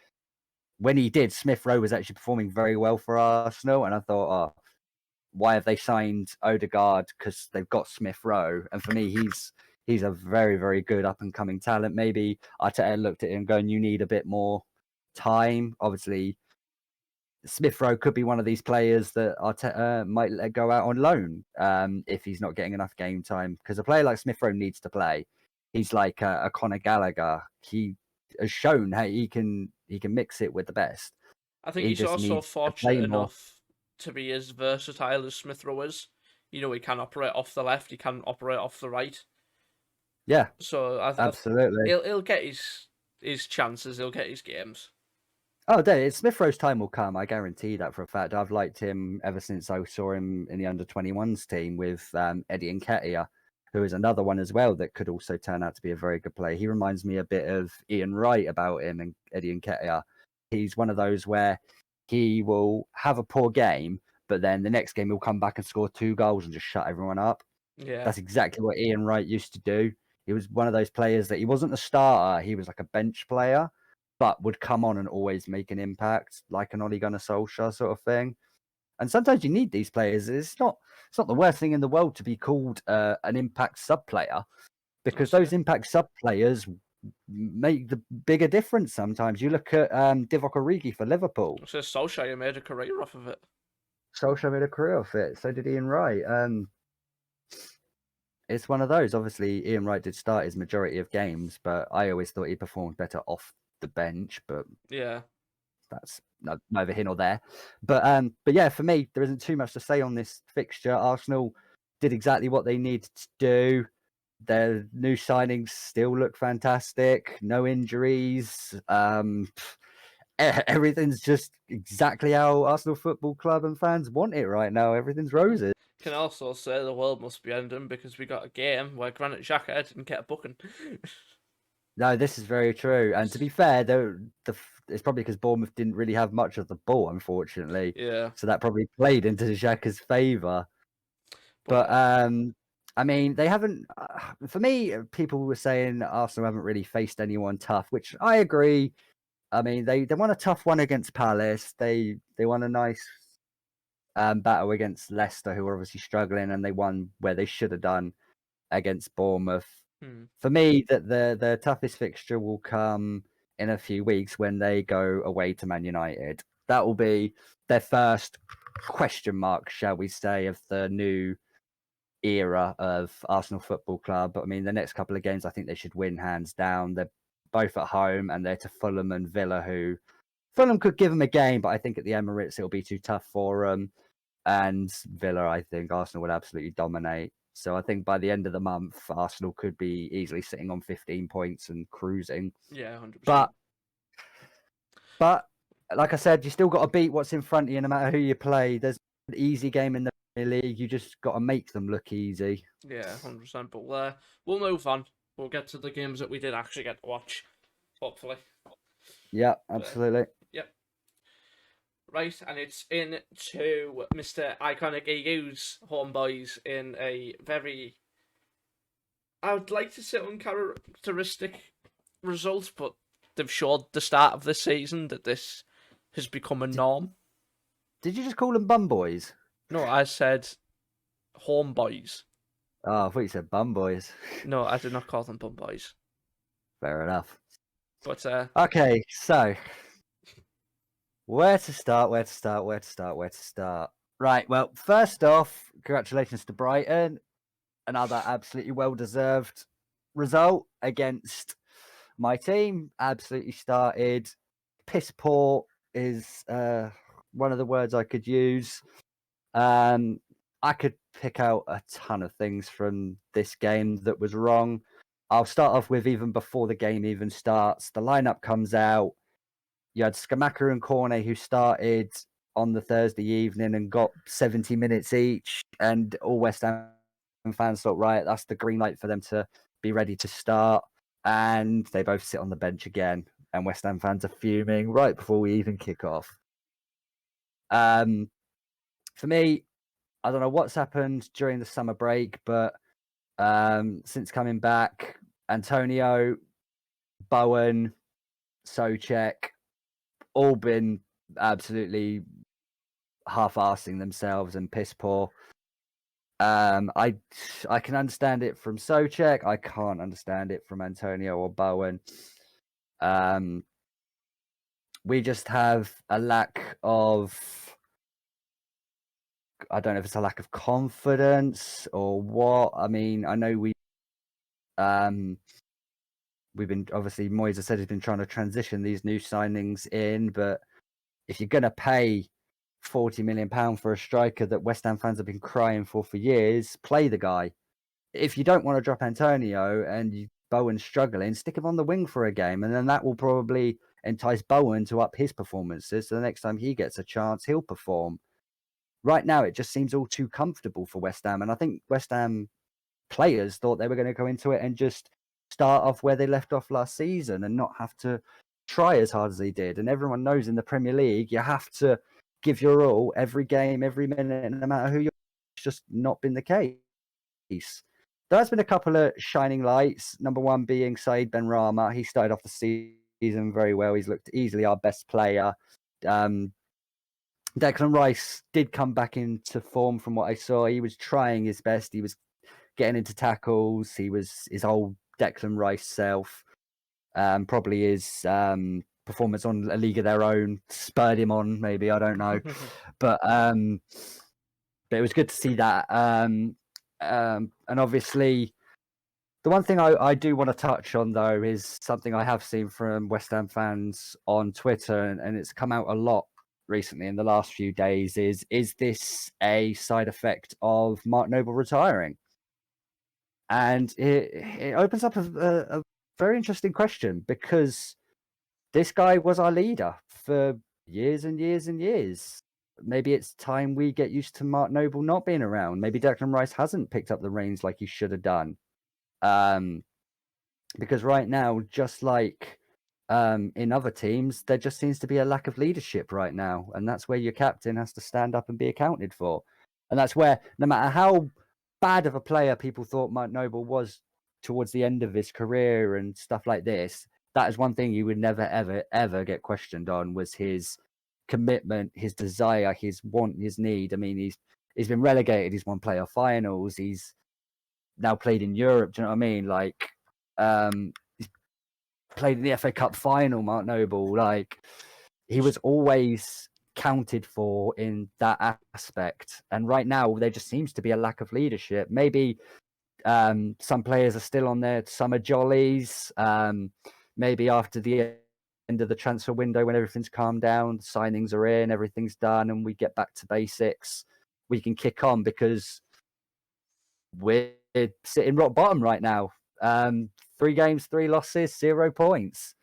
when he did, Smith-Rowe was actually performing very well for Arsenal, and I thought, oh, why have they signed Odegaard? Because they've got Smith-Rowe, and for me, he's a very, very good up-and-coming talent. Maybe Arteta looked at him going, you need a bit more time. Obviously, Smith-Rowe could be one of these players that Arteta might let go out on loan if he's not getting enough game time. Because a player like Smith-Rowe needs to play. He's like a Conor Gallagher. He has shown how he can mix it with the best. I think he's also fortunate enough to be as versatile as Smith-Rowe is. He can operate off the left, he can operate off the right. Yeah, so absolutely. He'll get his chances, he'll get his games. Oh, Smith-Rowe's time will come. I guarantee that for a fact. I've liked him ever since I saw him in the under-21s team with Eddie Nketiah, who is another one as well that could also turn out to be a very good player. He reminds me a bit of Ian Wright about him, and Eddie Nketiah. He's one of those where he will have a poor game, but then the next game he'll come back and score 2 goals and just shut everyone up. Yeah, that's exactly what Ian Wright used to do. He was one of those players that he wasn't a starter. He was like a bench player, but would come on and always make an impact, like an Ole Gunnar Solskjaer sort of thing. And sometimes you need these players. It's not the worst thing in the world to be called an impact sub player, because those impact sub players make the bigger difference sometimes. You look at Divock Origi for Liverpool. So Solskjaer made a career off of it. Solskjaer made a career off it. So did Ian Wright. It's one of those. Obviously, Ian Wright did start his majority of games, but I always thought he performed better off the bench. But yeah, that's neither here nor there. But yeah, for me, there isn't too much to say on this fixture. Arsenal did exactly what they needed to do. Their new signings still look fantastic. No injuries. Everything's just exactly how Arsenal Football Club and fans want it right now. Everything's roses. Can also say the world must be ending because we got a game where Granit Xhaka didn't get a booking. No, this is very true. And to be fair, it's probably because Bournemouth didn't really have much of the ball, unfortunately. Yeah. So that probably played into Xhaka's favour. But I mean, they haven't. For me, people were saying Arsenal haven't really faced anyone tough, which I agree. I mean, they won a tough one against Palace. They won a nice battle against Leicester, who were obviously struggling, and they won where they should have done against Bournemouth. For me, that the toughest fixture will come in a few weeks when they go away to Man United. That will be their first question mark, shall we say, of the new era of Arsenal Football Club. But I mean, the next couple of games, I think they should win hands down. They're both at home, and they're to Fulham and Villa, who Fulham could give them a game, but I think at the Emirates it'll be too tough for them. and Villa, I think Arsenal would absolutely dominate. So I think by the end of the month, Arsenal could be easily sitting on 15 points and cruising. Yeah, 100%. But like I said, you still got to beat what's in front of you, no matter who you play. There's an easy game in the Premier League. You just got to make them look easy. Yeah, 100%. But we'll move on. We'll get to the games that we did actually get to watch, hopefully. Yeah, absolutely. Yep. Right, and it's in to Mr. Iconic EU's homeboys in a very, I would like to say, uncharacteristic result, but they've showed the start of this season that this has become a norm. Did you just call them bum boys? No, I said homeboys. Oh, I thought you said bum boys. No, I did not call them bum boys. Fair enough. But okay, so where to start? Right, well, first off, congratulations to Brighton. Another absolutely well-deserved result against my team. Absolutely started. Piss poor is one of the words I could use. I could pick out a ton of things from this game that was wrong. I'll start off with even before the game even starts. The lineup comes out. You had Skamaka and Cornet who started on the Thursday evening and got 70 minutes each, and all West Ham fans thought, right, that's the green light for them to be ready to start. And they both sit on the bench again, and West Ham fans are fuming right before we even kick off. For me, I don't know what's happened during the summer break, but since coming back, Antonio, Bowen, Soucek, all been absolutely half-arsing themselves and piss poor. I can understand it from Soucek. I can't understand it from Antonio or Bowen. We just have a lack of, I don't know if it's a lack of confidence or what. I mean, I know we've been, obviously, Moyes has said he's been trying to transition these new signings in, but if you're going to pay £40 million for a striker that West Ham fans have been crying for years, play the guy. If you don't want to drop Antonio and Bowen's struggling, stick him on the wing for a game, and then that will probably entice Bowen to up his performances. So the next time he gets a chance, he'll perform. Right now, it just seems all too comfortable for West Ham, and I think West Ham players thought they were going to go into it and just start off where they left off last season and not have to try as hard as they did. And everyone knows in the Premier League, you have to give your all every game, every minute, no matter who you're. It's just not been the case. There has been a couple of shining lights. Number one being Said Benrahma. He started off the season very well. He's looked easily our best player. Declan Rice did come back into form from what I saw. He was trying his best. He was getting into tackles. He was his old Declan Rice self. Probably his performance on A League of Their Own spurred him on, maybe, I don't know. but it was good to see that. And obviously, the one thing I do want to touch on, though, is something I have seen from West Ham fans on Twitter, and it's come out a lot recently in the last few days, is this a side effect of Mark Noble retiring? And it opens up a very interesting question, because this guy was our leader for years and years and years. Maybe it's time we get used to Mark Noble not being around. Maybe Declan Rice hasn't picked up the reins like he should have done. Because right now, just like in other teams, there just seems to be a lack of leadership right now. And that's where your captain has to stand up and be accounted for. And that's where, no matter how bad of a player people thought Mark Noble was towards the end of his career and stuff like this, that is one thing you would never, ever, ever get questioned on, was his commitment, his desire, his want, his need. I mean, he's been relegated. He's won playoff finals. He's now played in Europe. Do you know what I mean? Like, he's played in the FA Cup final, Mark Noble. Like, he was always counted for in that aspect. And right now, there just seems to be a lack of leadership. Maybe some players are still on their summer jollies. Maybe after the end of the transfer window, when everything's calmed down, signings are in, everything's done, and we get back to basics, we can kick on, because we're sitting rock bottom right now. 3 games, 3 losses, 0 points.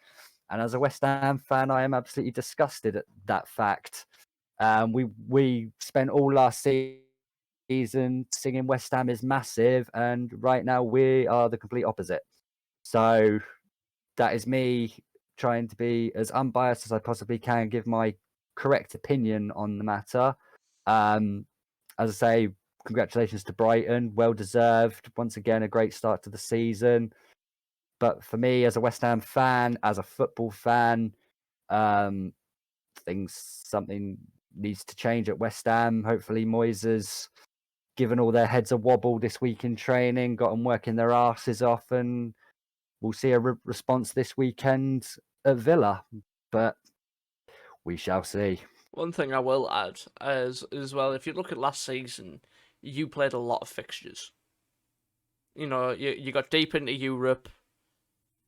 And as a West Ham fan, I am absolutely disgusted at that fact. We spent all last season singing West Ham is massive, and right now we are the complete opposite. So that is me trying to be as unbiased as I possibly can, give my correct opinion on the matter. As I say, congratulations to Brighton, well deserved. Once again, a great start to the season. But for me, as a West Ham fan, as a football fan, something needs to change at West Ham. Hopefully, Moyes has given all their heads a wobble this week in training, got them working their asses off, and we'll see a response this weekend at Villa. But we shall see. One thing I will add as well, if you look at last season, you played a lot of fixtures. You know, you got deep into Europe.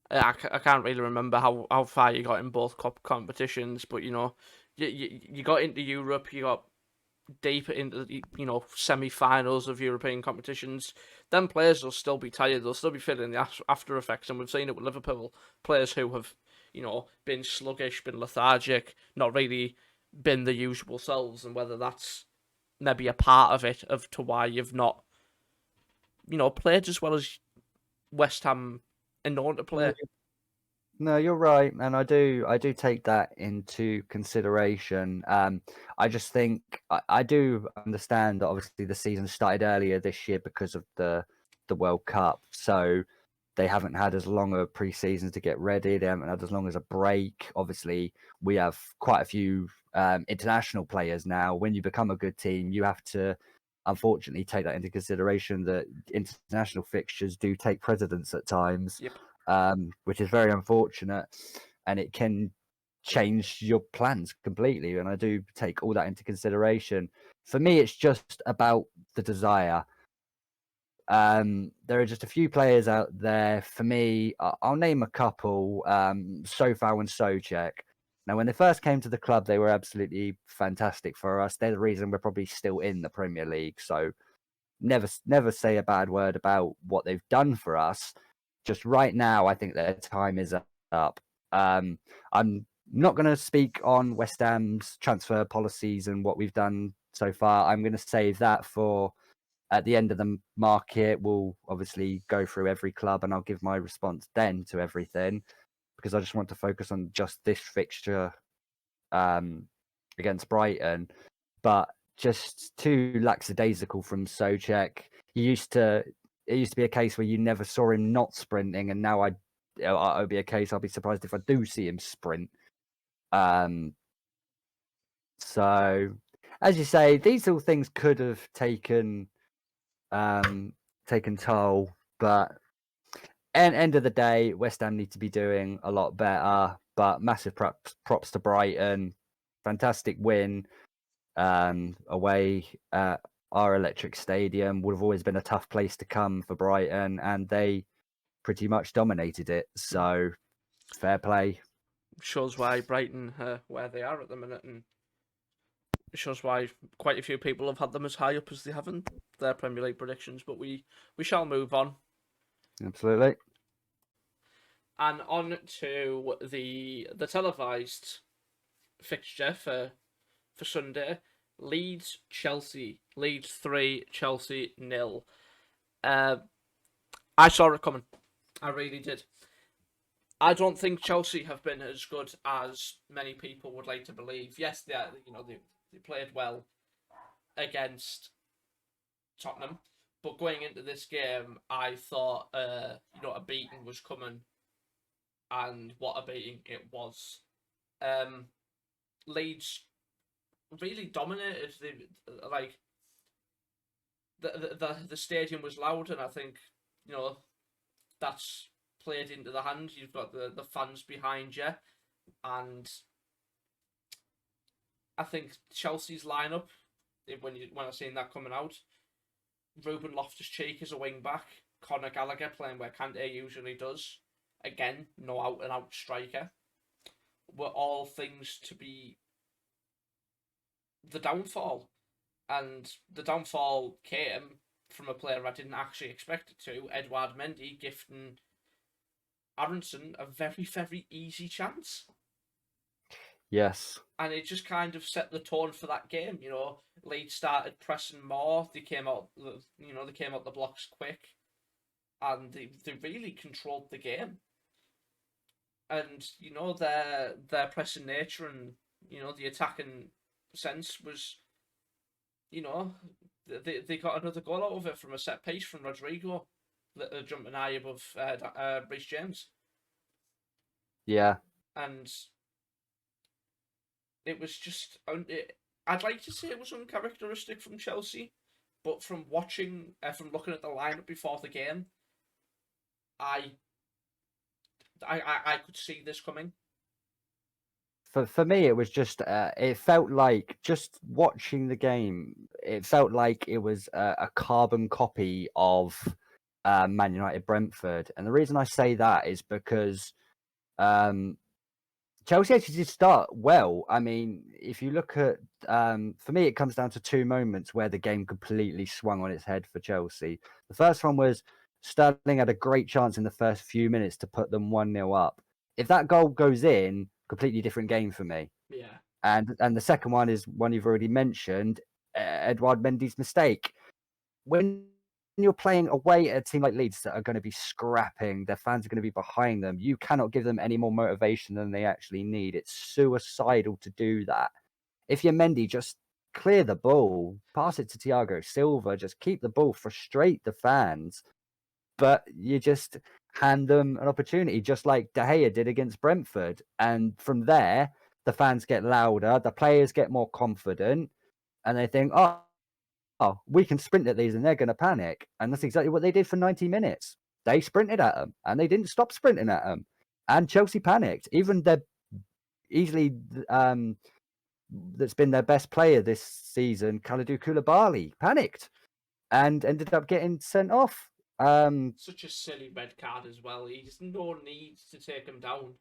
I can't really remember how far you got in both competitions, but you know, you got into Europe, you got deep into the, you know, semi-finals of European competitions. Then players will still be tired, they'll still be feeling the after effects, and we've seen it with Liverpool, players who have, you know, been sluggish, been lethargic, not really been the usual selves, and whether that's maybe a part of it of to why you've not, you know, played as well as West Ham in order to play. No, you're right, and I do take that into consideration. I just think I do understand that obviously the season started earlier this year because of the World Cup, so they haven't had as long a pre-season to get ready. They haven't had as long as a break. Obviously, we have quite a few international players now. When you become a good team, you have to unfortunately take that into consideration, that international fixtures do take precedence at times. Yep. Which is very unfortunate, and it can change your plans completely. And I do take all that into consideration. For me, it's just about the desire. There are just a few players out there. For me, I'll name a couple: Sofau and Soucek. Now, when they first came to the club, they were absolutely fantastic for us. They're the reason we're probably still in the Premier League. So never say a bad word about what they've done for us. Just right now, I think their time is up. I'm not going to speak on West Ham's transfer policies and what we've done so far. I'm going to save that for at the end of the market. We'll obviously go through every club, and I'll give my response then to everything, because I just want to focus on just this fixture against Brighton. But just too lackadaisical from Soucek. It used to be a case where you never saw him not sprinting, and now it'll be a case I'll be surprised if I do see him sprint. So, as you say, these all things could have taken toll, but end of the day, West Ham need to be doing a lot better. But massive props to Brighton, fantastic win away at our electric stadium. Would have always been a tough place to come for Brighton, and they pretty much dominated it. So fair play. Shows why Brighton where they are at the minute, and it shows why quite a few people have had them as high up as they have in their Premier League predictions. But we shall move on. Absolutely. And on to the televised fixture for Sunday. Leeds, Chelsea. Leeds 3, Chelsea 0. I saw it coming. I really did. I don't think Chelsea have been as good as many people would like to believe. Yes, they played well against Tottenham, but going into this game, I thought a beating was coming, and what a beating it was. Leeds really dominated. The stadium was loud, and I think that's played into the hand. You've got the fans behind you, and I think Chelsea's lineup, when I seen that coming out, Ruben Loftus-Cheek is a wing back, Conor Gallagher playing where Kante usually does. Again, no out and out striker. Were all things to be the downfall. And the downfall came from a player I didn't actually expect it to, Edouard Mendy, gifting Aronson a very, very easy chance. Yes. And it just kind of set the tone for that game. Leeds started pressing more. They came out, they came out the blocks quick, and they really controlled the game. And their pressing nature and the attacking sense was, you know, they got another goal out of it from a set piece from Rodrigo, jumping high above Reece James, Yeah. and it was just. I'd like to say it was uncharacteristic from Chelsea, but from looking at the lineup before the game, I I could see this coming. For me, it was just it felt like just watching the game. It felt like it was a carbon copy of Man United Brentford, and the reason I say that is because Chelsea actually did start well. I mean, if you look at for me, it comes down to two moments where the game completely swung on its head for Chelsea. The first one was Sterling had a great chance in the first few minutes to put them 1-0 up. If that goal goes in, completely different game for me. Yeah. And the second one is one you've already mentioned, Edouard Mendy's mistake. When you're playing away at a team like Leeds that are going to be scrapping, their fans are going to be behind them, you cannot give them any more motivation than they actually need. It's suicidal to do that. If you're Mendy, just clear the ball, pass it to Thiago Silva, just keep the ball, frustrate the fans, but you just hand them an opportunity, just like De Gea did against Brentford. And from there, the fans get louder, the players get more confident, and they think, we can sprint at these and they're going to panic. And that's exactly what they did for 90 minutes. They sprinted at them and they didn't stop sprinting at them. And Chelsea panicked. Even their easily, that's been their best player this season, Kalidou Koulibaly, panicked and ended up getting sent off. Such a silly red card as well. He's no need to take him down.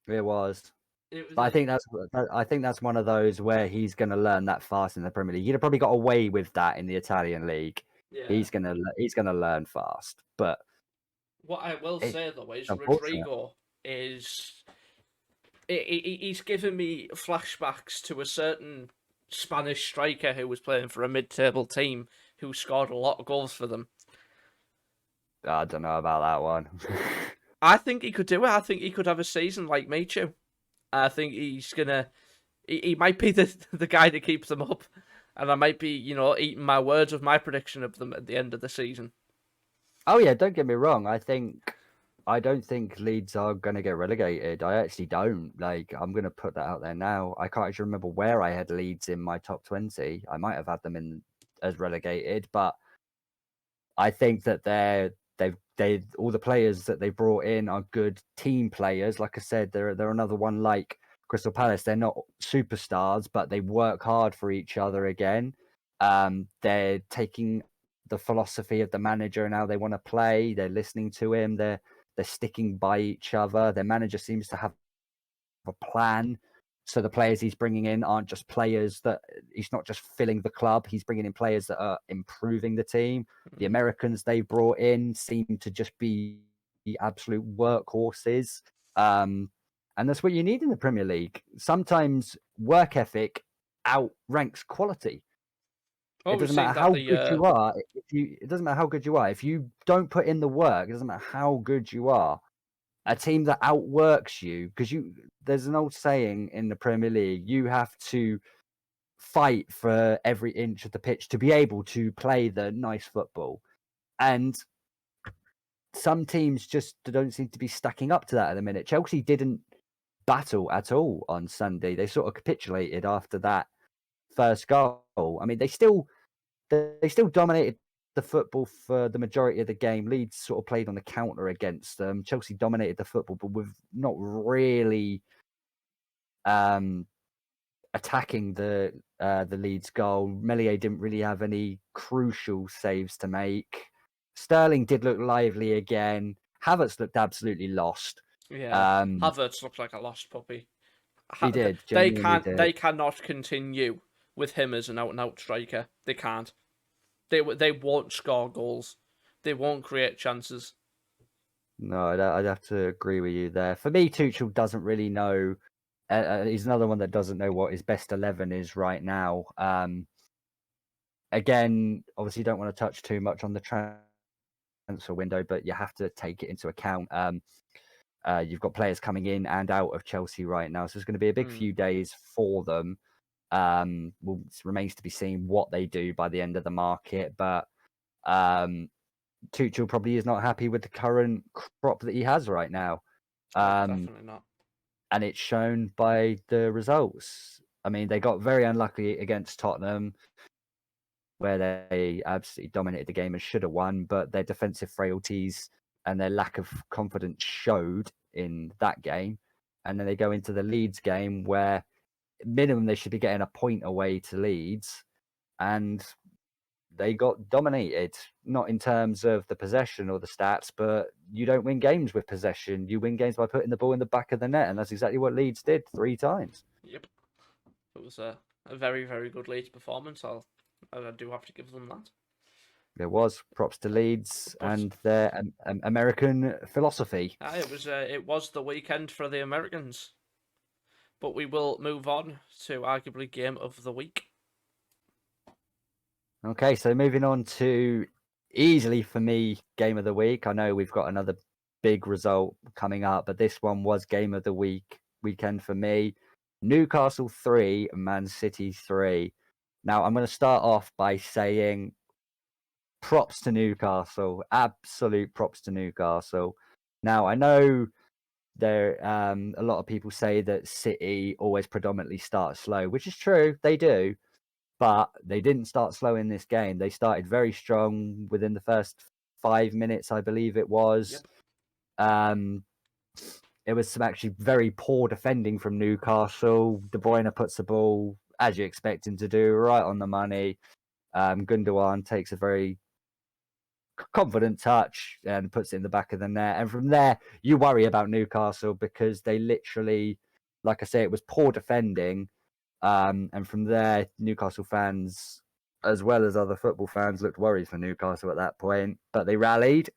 It was. It was But like, I think that's one of those where he's going to learn that fast in the Premier League. He'd have probably got away with that in the Italian league. yeah. He's gonna learn fast. But What I will it's say though is unfortunate. Rodrigo is he's given me flashbacks to a certain Spanish striker who was playing for a mid-table team who scored a lot of goals for them. I don't know about that one. I think he could do it. I think he could have a season like Michu. I think he's gonna. He might be the guy that keeps them up, and I might be eating my words with my prediction of them at the end of the season. Oh yeah, don't get me wrong. I don't think Leeds are gonna get relegated. I actually don't. Like, I'm gonna put that out there now. I can't actually remember where I had Leeds in my top 20. I might have had them in as relegated, but I think that they all the players that they brought in are good team players. Like I said, they're another one like Crystal Palace. They're not superstars, but they work hard for each other again. They're taking the philosophy of the manager and how they want to play. They're listening to him. They're sticking by each other. Their manager seems to have a plan. So the players he's bringing in aren't just players that he's not just filling the club. He's bringing in players that are improving the team. The Americans they brought in seem to just be absolute workhorses. And that's what you need in the Premier League. Sometimes work ethic outranks quality. Oh, It we've doesn't seen matter that how good you are. It doesn't matter how good you are. If you don't put in the work, it doesn't matter how good you are. A team that outworks you, because there's an old saying in the Premier League, you have to fight for every inch of the pitch to be able to play the nice football. And some teams just don't seem to be stacking up to that at the minute. Chelsea didn't battle at all on Sunday. They sort of capitulated after that first goal. I mean, they still dominated the football for the majority of the game. Leeds sort of played on the counter against them. Chelsea dominated the football, but with not really attacking the Leeds goal. Meslier didn't really have any crucial saves to make. Sterling did look lively again. Havertz looked absolutely lost. Yeah, Havertz looked like a lost puppy. He did, They genuinely can't. did. They cannot continue with him as an out-and-out striker. They can't. They won't score goals. They won't create chances. No, I'd have to agree with you there. For me, Tuchel doesn't really know. He's another one that doesn't know what his best 11 is right now. Again, obviously, you don't want to touch too much on the transfer window, but you have to take it into account. You've got players coming in and out of Chelsea right now, so it's going to be a big few days for them. Well, it remains to be seen what they do by the end of the market, but Tuchel probably is not happy with the current crop that he has right now. Definitely not. And it's shown by the results. I mean, they got very unlucky against Tottenham, where they absolutely dominated the game and should have won, but their defensive frailties and their lack of confidence showed in that game. And then they go into the Leeds game where minimum they should be getting a point away to Leeds, and they got dominated, not in terms of the possession or the stats, but you don't win games with possession. You win games by putting the ball in the back of the net, and that's exactly what Leeds did 3 times. Yep. It was a very, very good Leeds performance. I do have to give them that. There was props to Leeds and their American philosophy. It was the weekend for the Americans. But we will move on to arguably game of the week. Okay, so moving on to easily for me, game of the week. I know we've got another big result coming up, but this one was game of the weekend for me. Newcastle 3, Man City 3. Now, I'm going to start off by saying props to Newcastle, absolute props to Newcastle. Now, I know there a lot of people say that City always predominantly start slow, which is true, they do. But they didn't start slow in this game. They started very strong within the first 5 minutes, I believe it was. Yep. It was some actually very poor defending from Newcastle. De Bruyne puts the ball, as you expect him to do, right on the money. Gundogan takes a very confident touch and puts it in the back of the net. And from there, you worry about Newcastle because they literally, like I say, it was poor defending. And from there, Newcastle fans, as well as other football fans, looked worried for Newcastle at that point. But they rallied,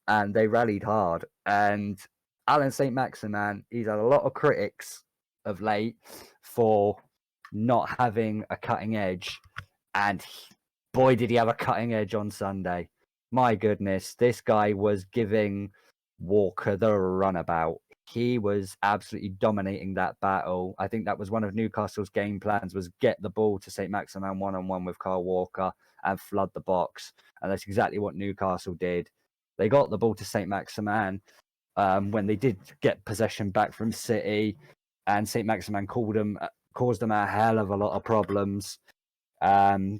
and they rallied hard. And Alan St. Maximin, he's had a lot of critics of late for not having a cutting edge. And boy, did he have a cutting edge on Sunday. My goodness, this guy was giving Walker the runabout. He was absolutely dominating that battle. I think that was one of Newcastle's game plans, was get the ball to St. Maximin one-on-one with Kyle Walker and flood the box. And that's exactly what Newcastle did. They got the ball to St. Maximin when they did get possession back from City, and St. Maximin caused them a hell of a lot of problems,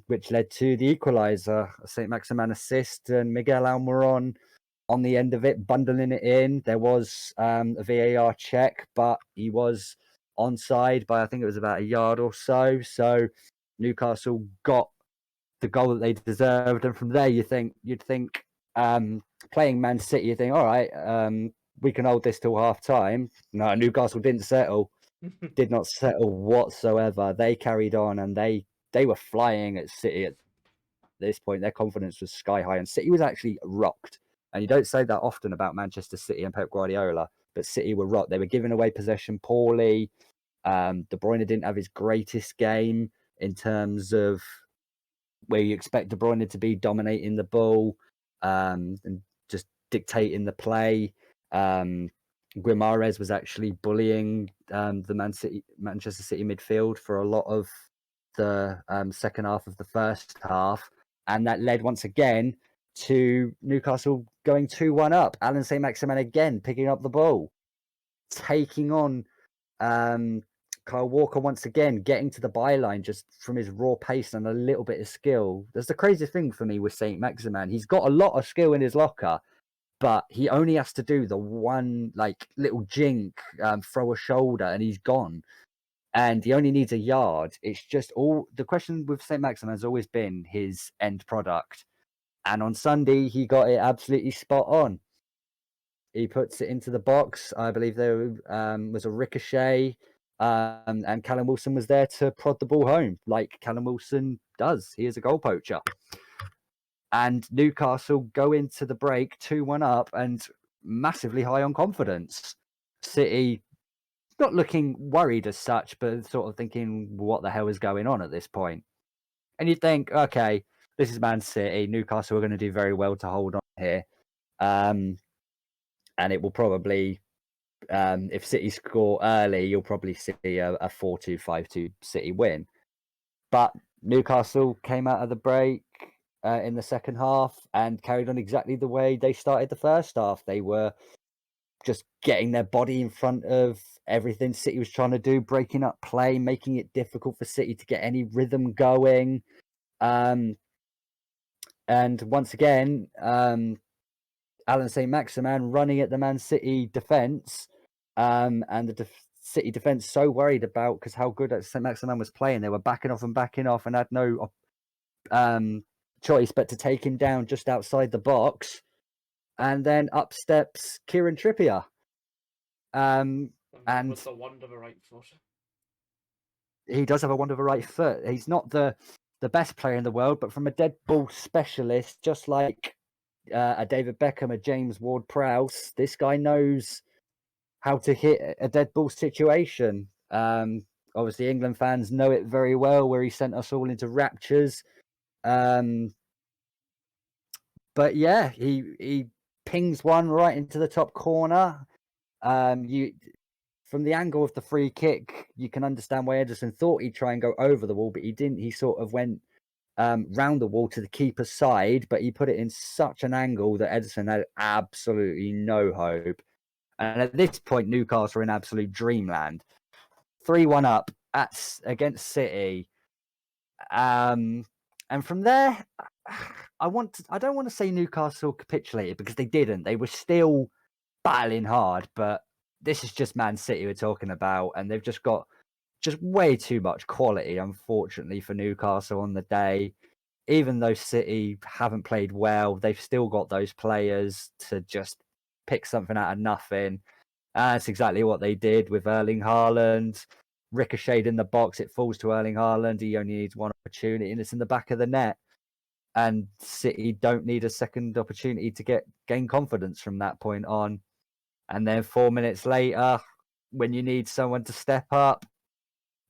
which led to the equaliser. St. Maximin assist and Miguel Almiron on the end of it, bundling it in. There was a VAR check, but he was onside by, I think it was about a yard or so. So Newcastle got the goal that they deserved. And from there, you'd think playing Man City, you think, all right, we can hold this till half time. No, Newcastle didn't settle, did not settle whatsoever. They carried on, and they were flying at City at this point. Their confidence was sky high, and City was actually rocked. And you don't say that often about Manchester City and Pep Guardiola, but City were rocked. They were giving away possession poorly. De Bruyne didn't have his greatest game in terms of where you expect De Bruyne to be dominating the ball and just dictating the play. Guimaraes was actually bullying the Manchester City midfield for a lot of the second half of the first half. And that led once again to Newcastle going 2-1 up. Alan St. Maximin again picking up the ball, taking on Kyle Walker once again, getting to the byline just from his raw pace and a little bit of skill. That's the craziest thing for me with St. Maximin. He's got a lot of skill in his locker, but he only has to do the one little jink, throw a shoulder, and he's gone. And he only needs a yard. It's just all the question with St. Maximin has always been his end product. And on Sunday, he got it absolutely spot on. He puts it into the box. I believe there was a ricochet and Callum Wilson was there to prod the ball home, like Callum Wilson does. He is a goal poacher. And Newcastle go into the break 2-1 up and massively high on confidence. City not looking worried as such, but sort of thinking, what the hell is going on at this point? And you think, okay, this is Man City. Newcastle are going to do very well to hold on here. And it will probably, if City score early, you'll probably see a 4-2, 5-2 City win. But Newcastle came out of the break in the second half and carried on exactly the way they started the first half. They were just getting their body in front of everything City was trying to do, breaking up play, making it difficult for City to get any rhythm going. And once again, Alan Saint-Maximin running at the Man City defence, and the City defence so worried about because how good Saint-Maximin was playing. They were backing off and had no choice but to take him down just outside the box. And then up steps Kieran Trippier. And with the wand of a right foot. He does have a wand of a right foot. He's not the best player in the world, but from a dead ball specialist, just like a David Beckham, a James Ward-Prowse, this guy knows how to hit a dead ball situation. Obviously, England fans know it very well, where he sent us all into raptures. But yeah, he pings one right into the top corner. From the angle of the free kick, you can understand why Ederson thought he'd try and go over the wall, but he didn't. He sort of went round the wall to the keeper's side, but he put it in such an angle that Ederson had absolutely no hope. And at this point, Newcastle are in absolute dreamland. 3-1 up against City. And from there, I don't want to say Newcastle capitulated because they didn't. They were still battling hard, but this is just Man City we're talking about, and they've just got way too much quality, unfortunately, for Newcastle on the day. Even though City haven't played well, they've still got those players to just pick something out of nothing. And that's exactly what they did with Erling Haaland. Ricocheted in the box, it falls to Erling Haaland. He only needs one opportunity, and it's in the back of the net. And City don't need a second opportunity to gain confidence from that point on. And then 4 minutes later, when you need someone to step up,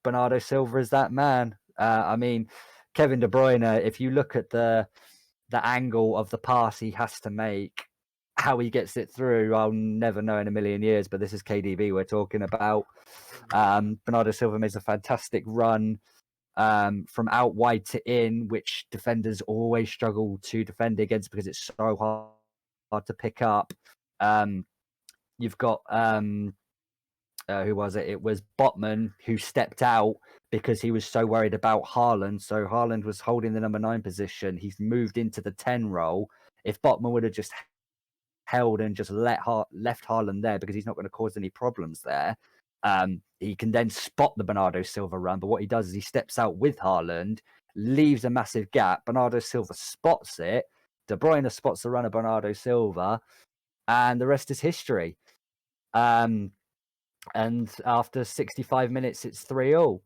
Bernardo Silva is that man. I mean, Kevin De Bruyne, if you look at the angle of the pass he has to make, how he gets it through, I'll never know in a million years, but this is KDB we're talking about. Bernardo Silva makes a fantastic run from out wide to in, which defenders always struggle to defend against because it's so hard to pick up. You've got who was it? It was Botman who stepped out because he was so worried about Haaland. So Haaland was holding the number 9 position. He's moved into the 10 role. If Botman would have just held and just left Haaland there because he's not going to cause any problems there, he can then spot the Bernardo Silva run. But what he does is he steps out with Haaland, leaves a massive gap. Bernardo Silva spots it. De Bruyne spots the run of Bernardo Silva, and the rest is history. And after 65 minutes, it's 3-3.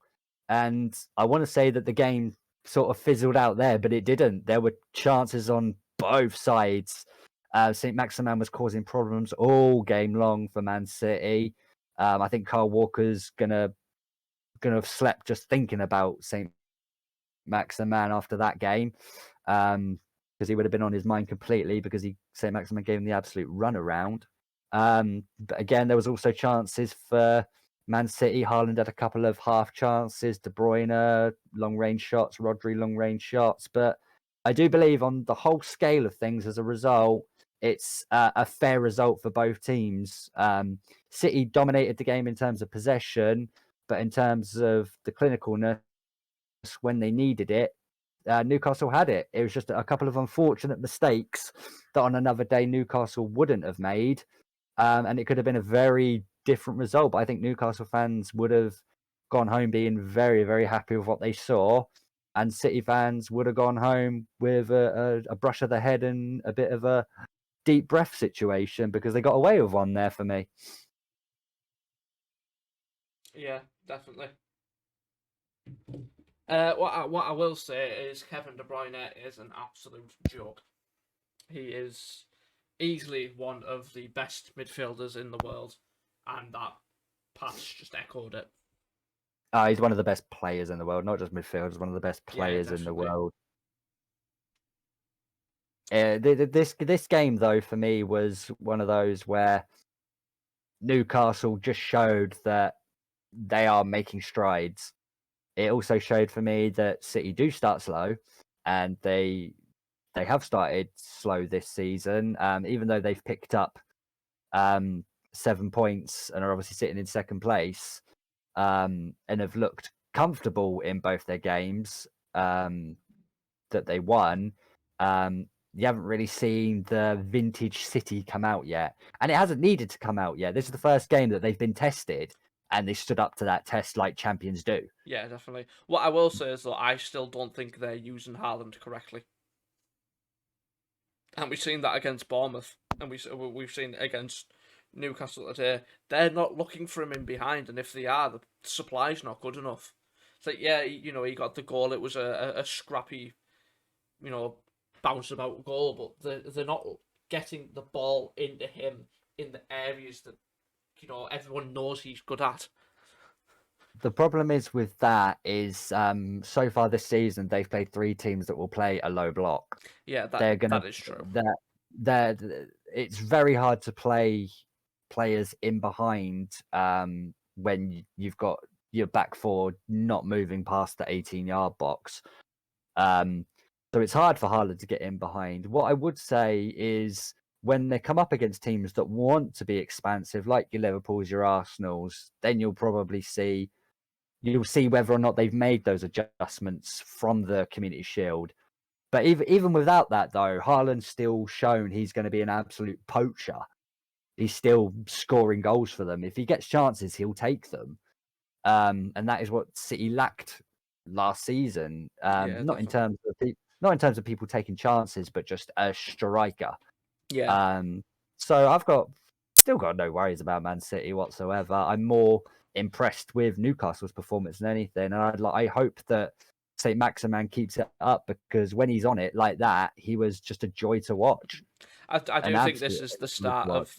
And I want to say that the game sort of fizzled out there, but it didn't. There were chances on both sides. Saint-Maximin was causing problems all game long for Man City. I think Kyle Walker's gonna have slept just thinking about Saint-Maximin after that game, because he would have been on his mind completely because Saint-Maximin gave him the absolute runaround. But again, there was also chances for Man City. Haaland had a couple of half chances. De Bruyne, long-range shots. Rodri, long-range shots. But I do believe on the whole scale of things, as a result, it's a fair result for both teams. City dominated the game in terms of possession, but in terms of the clinicalness, when they needed it, Newcastle had it. It was just a couple of unfortunate mistakes that on another day Newcastle wouldn't have made. And it could have been a very different result. But I think Newcastle fans would have gone home being very, very happy with what they saw. And City fans would have gone home with a brush of the head and a bit of a deep breath situation because they got away with one there for me. Yeah, definitely. What I will say is Kevin De Bruyne is an absolute joke. He is easily one of the best midfielders in the world, and that pass just echoed it. He's one of the best players in the world, not just midfielders, one of the best Yeah, players in the definitely. world. This game though for me was one of those where Newcastle just showed that they are making strides. It also showed for me that City do start slow, and they have started slow this season. Even though they've picked up 7 points and are obviously sitting in second place, and have looked comfortable in both their games that they won. You haven't really seen the vintage City come out yet, and it hasn't needed to come out yet. This is the first game that they've been tested, and they stood up to that test like champions do. Yeah, definitely. What I will say is that I still don't think they're using Haaland correctly, and we've seen that against Bournemouth, and we've seen it against Newcastle today. They're not looking for him in behind, and if they are, the supply's not good enough. It's like, yeah, he got the goal. It was a scrappy, you know, bounce about goal, but they're not getting the ball into him in the areas that everyone knows he's good at. The problem is with that is so far this season they've played three teams that will play a low block. Yeah, They're gonna that is true. that it's very hard to play players in behind when you've got your back four not moving past the 18-yard box. Um, so it's hard for Haaland to get in behind. What I would say is when they come up against teams that want to be expansive, like your Liverpools, your Arsenals, then you'll see whether or not they've made those adjustments from the Community Shield. But even without that, though, Haaland's still shown he's going to be an absolute poacher. He's still scoring goals for them. If he gets chances, he'll take them. And that is what City lacked last season. Yeah, Not in definitely. terms of not in terms of people taking chances, but just a striker. Yeah, Um, so still got no worries about Man City whatsoever. I'm more impressed with Newcastle's performance than anything, and I hope that Saint Maximan keeps it up because when he's on it like that, he was just a joy to watch, I an do think absolute joy to watch.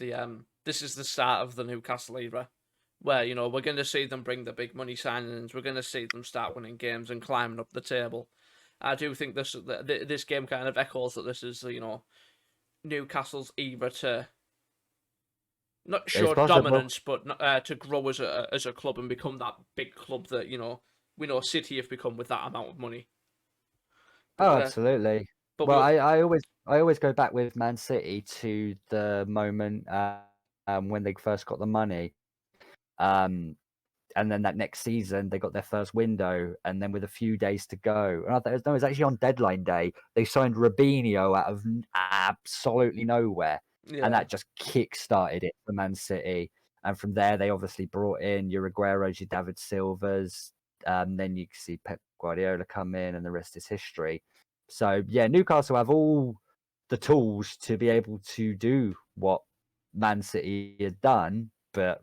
this is the start of the Newcastle era, where we're going to see them bring the big money signings. We're going to see them start winning games and climbing up the table. I do think this game kind of echoes that this is Newcastle's era to not It's show possible. dominance, but to grow as a club and become that big club that we know City have become with that amount of money. But Oh, absolutely. but Well, we'll I always go back with Man City to the moment when they first got the money. Um, and then that next season they got their first window, and then with a few days to go, and it was actually on deadline day they signed Robinho out of absolutely nowhere, and yeah that just kick-started it for Man City. And from there they obviously brought in your Aguero's, your David Silvas, then you can see Pep Guardiola come in, and the rest is history. So yeah, Newcastle have all the tools to be able to do what Man City had done, but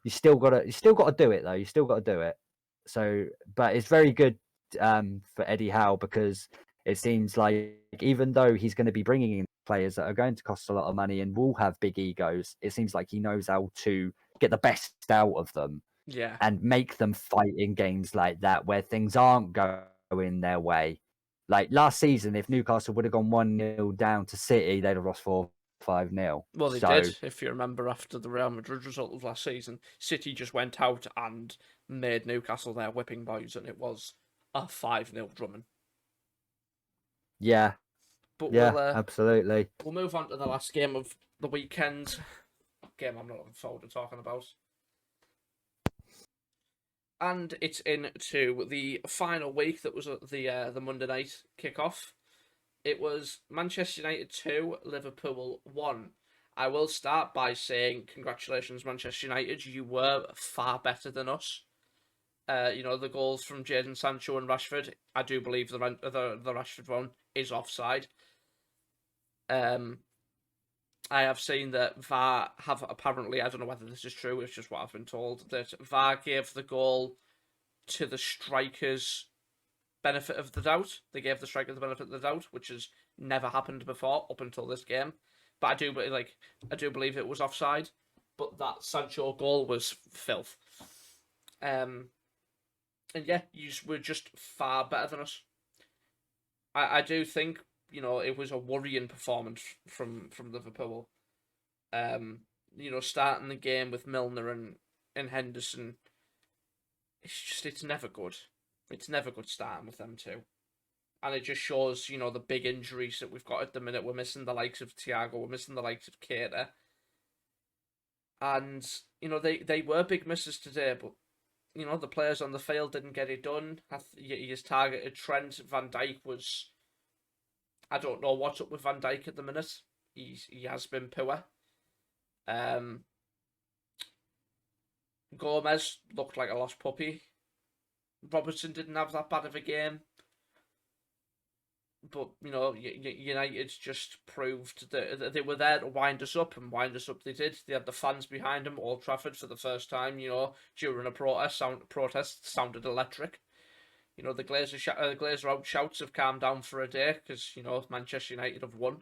you still gotta do it though. You still gotta do it. So, but it's very good for Eddie Howe because it seems like even though he's going to be bringing in players that are going to cost a lot of money and will have big egos, it seems like he knows how to get the best out of them yeah. and make them fight in games like that where things aren't going their way. Like last season, if Newcastle would have gone 1-0 down to City, they'd have lost 4-5-0. Well, they So did, if you remember, after the Real Madrid result of last season. City just went out and made Newcastle their whipping boys, and it was a 5-0 drumming. yeah, But yeah, absolutely. we'll move on to the last game of the weekend. Game I'm not looking forward to talking about. And it's into the final week that was the Monday night kickoff. It was Manchester United 2, Liverpool 1. I will start by saying congratulations, Manchester United. You were far better than us. The goals from Jadon Sancho and Rashford. I do believe the Rashford one is offside. I have seen that VAR have apparently, I don't know whether this is true, it's just what I've been told, that VAR gave the goal to the strikers' benefit of the doubt. They gave the striker the benefit of the doubt, which has never happened before up until this game. But I do believe it was offside. But that Sancho goal was filth. And yeah, you were just far better than us. I do think it was a worrying performance from Liverpool. Starting the game with Milner and Henderson, it's never good. It's never good starting with them two. And it just shows, the big injuries that we've got at the minute. We're missing the likes of Thiago, we're missing the likes of Keita. And, they were big misses today, but, the players on the field didn't get it done. His targeted Trent. Van Dijk was... I don't know what's up with Van Dijk at the minute. He has been poor. Gomez looked like a lost puppy. Robertson didn't have that bad of a game. But, United's just proved that they were there to wind us up, and wind us up they did. They had the fans behind them, Old Trafford, for the first time, during a protest sounded electric. The Glazer out shouts have calmed down for a day because, Manchester United have won.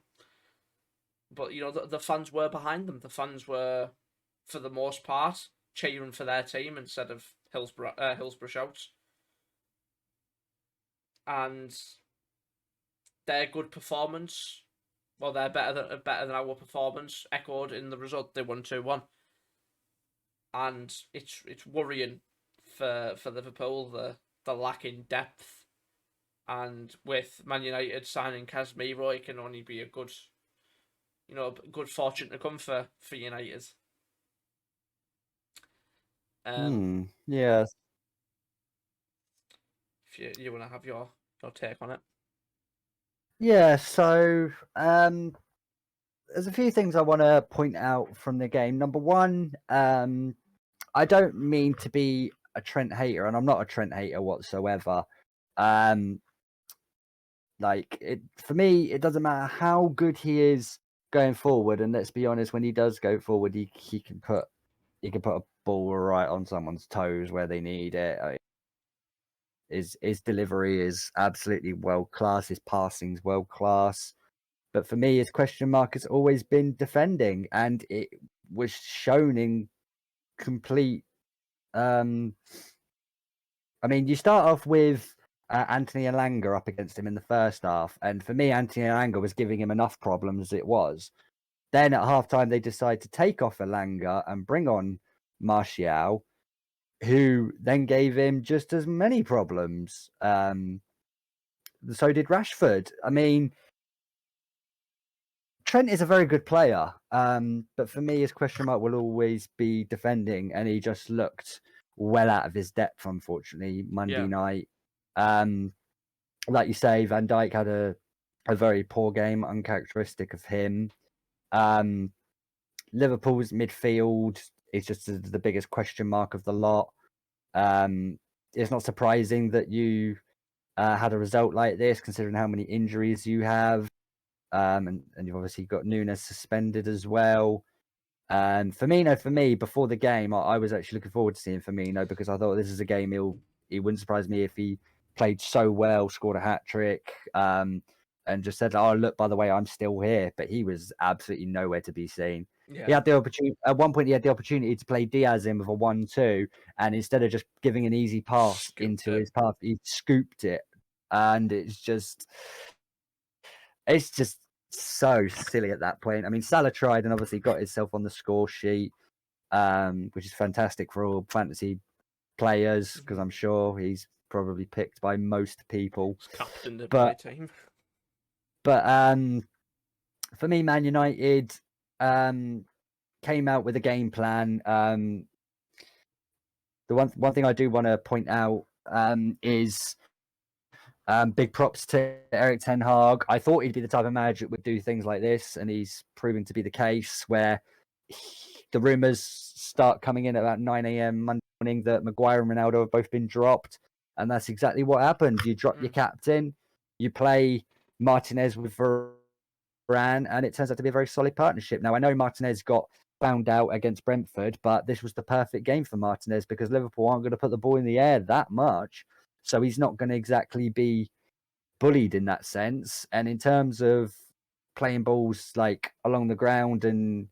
But, the fans were behind them. The fans were, for the most part, cheering for their team instead of Hillsborough shouts. And their good performance, well, they're better than our performance, echoed in the result. They won 2-1. And it's worrying for Liverpool, the lack in depth. And with Man United signing Casemiro, it can only be a good fortune to come for United. Yes. If you want to have your take on it. Yeah, so there's a few things I want to point out from the game. Number one, I don't mean to be a Trent hater, and I'm not a Trent hater whatsoever. For me, it doesn't matter how good he is going forward, and let's be honest, when he does go forward, he can put a ball right on someone's toes where they need it. His delivery is absolutely world class. His passing's world class. But for me, his question mark has always been defending, and it was shown in complete. You start off with Anthony Elanga up against him in the first half, and for me, Anthony Elanga was giving him enough problems as it was. Then at halftime, they decide to take off Elanga and bring on Martial, who then gave him just as many problems. So did Rashford. Trent is a very good player, but for me, his question mark will always be defending, and he just looked well out of his depth, unfortunately, Monday night. Like you say, Van Dijk had a very poor game, uncharacteristic of him. Liverpool's midfield is just the biggest question mark of the lot. It's not surprising that you had a result like this, considering how many injuries you have. And you've obviously got Nunes suspended as well. Firmino, for me, before the game, I was actually looking forward to seeing Firmino because I thought this is a game it wouldn't surprise me if he played so well, scored a hat-trick, and just said, "Oh, look, by the way, I'm still here." But he was absolutely nowhere to be seen. Yeah. He had the opportunity at one point. He had the opportunity to play Diaz in with a 1-2, and instead of just giving an easy pass into his path, he scooped it, and it's just so silly at that point. Salah tried and obviously got himself on the score sheet, which is fantastic for all fantasy players because I'm sure he's probably picked by most people. He's captained my team. But for me, Man United came out with a game plan. The one thing I do want to point out is big props to Erik ten Hag. I thought he'd be the type of manager that would do things like this, and he's proven to be the case where the rumours start coming in at about 9 a.m. Monday morning that Maguire and Ronaldo have both been dropped, and that's exactly what happened. You drop your captain, you play Martinez with Varane, and it turns out to be a very solid partnership. Now, I know Martinez got found out against Brentford, but this was the perfect game for Martinez because Liverpool aren't going to put the ball in the air that much. So he's not going to exactly be bullied in that sense. And in terms of playing balls like along the ground and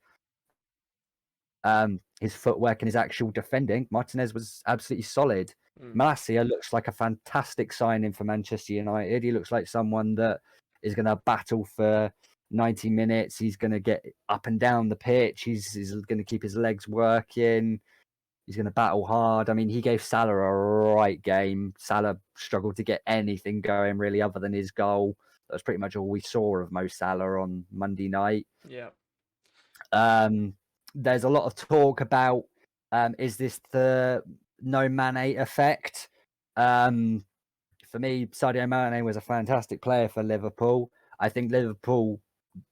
his footwork and his actual defending, Martinez was absolutely solid. Malacia looks like a fantastic signing for Manchester United. He looks like someone that is going to battle for 90 minutes. He's going to get up and down the pitch. He's going to keep his legs working. He's going to battle hard. I mean, he gave Salah a right game. Salah struggled to get anything going really other than his goal. That was pretty much all we saw of Mo Salah on Monday night. Yeah. There's a lot of talk about is this the no Mane effect? For me, Sadio Mane was a fantastic player for Liverpool. I think Liverpool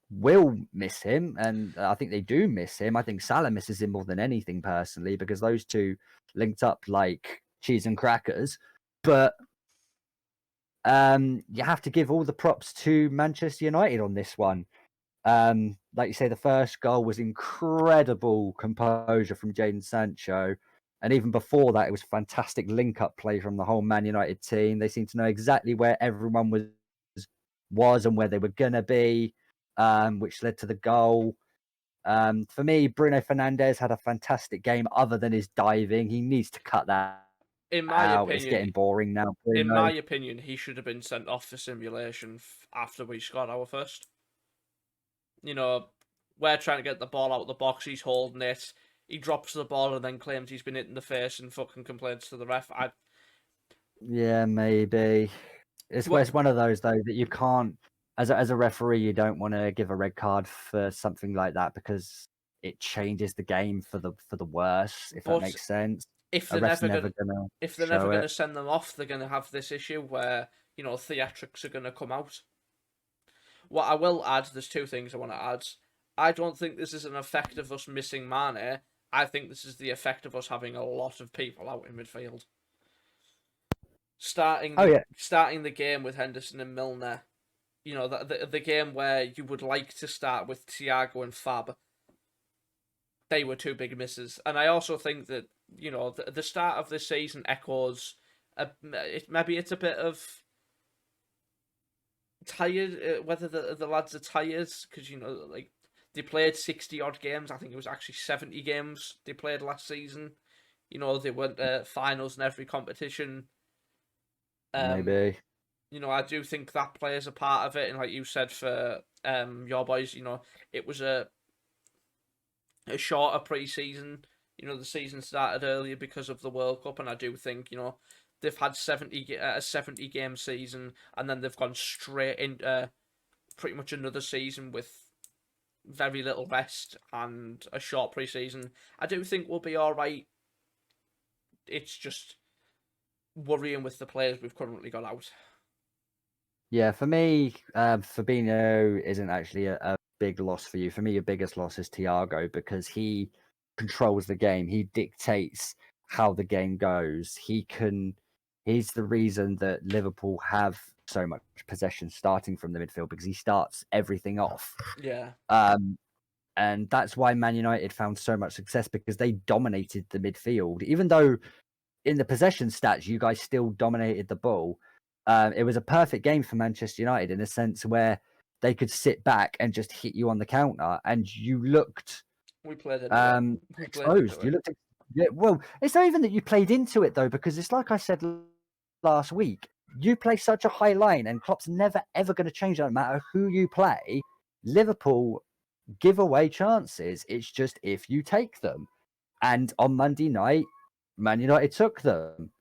will miss him, and I think they do miss him. I think Salah misses him more than anything personally because those two linked up like cheese and crackers. But you have to give all the props to Manchester United on this one. Like you say, the first goal was incredible composure from Jadon Sancho. And even before that, it was fantastic link-up play from the whole Man United team. They seemed to know exactly where everyone was and where they were going to be, which led to the goal. For me, Bruno Fernandes had a fantastic game other than his diving. He needs to cut that In my out. opinion, It's getting boring now, Bruno. In my opinion, he should have been sent off for simulation after we scored our first. You know, we're trying to get the ball out of the box. He's holding it. He drops the ball and then claims he's been hit in the face and fucking complains to the ref. Yeah, maybe. It's one of those though that you can't, as a referee, you don't want to give a red card for something like that because it changes the game for the worse. If that makes sense. If A they're ref's never show going to it. send them off, they're going to have this issue where theatrics are going to come out. What I will add, there's two things I want to add. I don't think this is an effect of us missing Mane. I think this is the effect of us having a lot of people out in midfield. Starting the game with Henderson and Milner, the game where you would like to start with Thiago and Fab, they were two big misses. And I also think that, the start of this season echoes, maybe it's a bit of tired, whether the lads are tired, because, they played 60 odd games. I think it was actually 70 games they played last season. They went to finals in every competition. Maybe. I do think that plays a part of it. And like you said, for your boys, it was a shorter pre-season. The season started earlier because of the World Cup, and I do think, they've had a 70 game season, and then they've gone straight into pretty much another season with very little rest and a short pre-season. I do think we'll be all right. It's just worrying with the players we've currently got out. Yeah, for me, Fabinho isn't actually a big loss for you. For me, your biggest loss is Thiago because he controls the game. He dictates how the game goes. He's the reason that Liverpool have so much possession starting from the midfield because he starts everything off. Yeah. And that's why Man United found so much success because they dominated the midfield. Even though in the possession stats, you guys still dominated the ball. It was a perfect game for Manchester United in a sense where they could sit back and just hit you on the counter, and you looked. We played it. Exposed. You looked. Yeah, well, it's not even that you played into it though, because it's like I said last week. You play such a high line, and Klopp's never ever going to change that. No matter who you play, Liverpool give away chances. It's just if you take them. And on Monday night, Man United took them.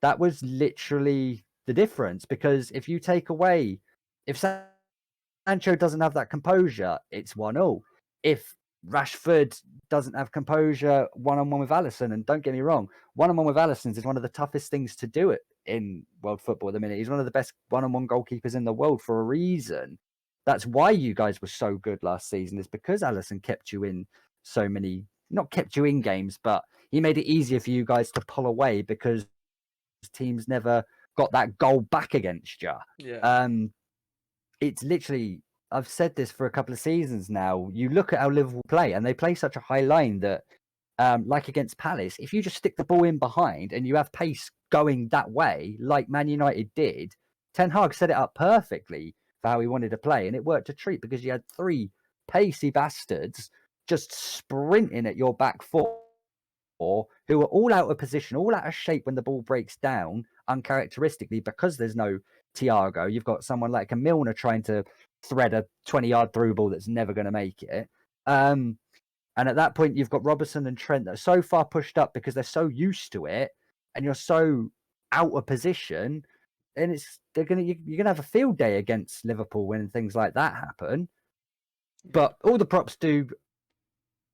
That was literally the difference because if you take away, if Sancho doesn't have that composure, it's 1-0. If Rashford doesn't have composure one-on-one with Alisson, and don't get me wrong, one-on-one with Alisson is one of the toughest things to do it in world football at the minute. He's one of the best one-on-one goalkeepers in the world for a reason. That's why you guys were so good last season, is because Alisson kept you in so many, not kept you in games, but he made it easier for you guys to pull away because teams never got that goal back against you. Yeah. It's literally I've said this for a couple of seasons now. You look at how Liverpool play, and they play such a high line that, like against Palace, if you just stick the ball in behind and you have pace going that way, like Man United did, Ten Hag set it up perfectly for how he wanted to play, and it worked a treat because you had three pacey bastards just sprinting at your back four, who are all out of position, all out of shape when the ball breaks down, uncharacteristically, because there's no Thiago. You've got someone like a Milner trying to thread a 20-yard through ball that's never going to make it. And at that point, you've got Robertson and Trent that are so far pushed up because they're so used to it, and you're so out of position. And you're gonna have a field day against Liverpool when things like that happen. But all the props do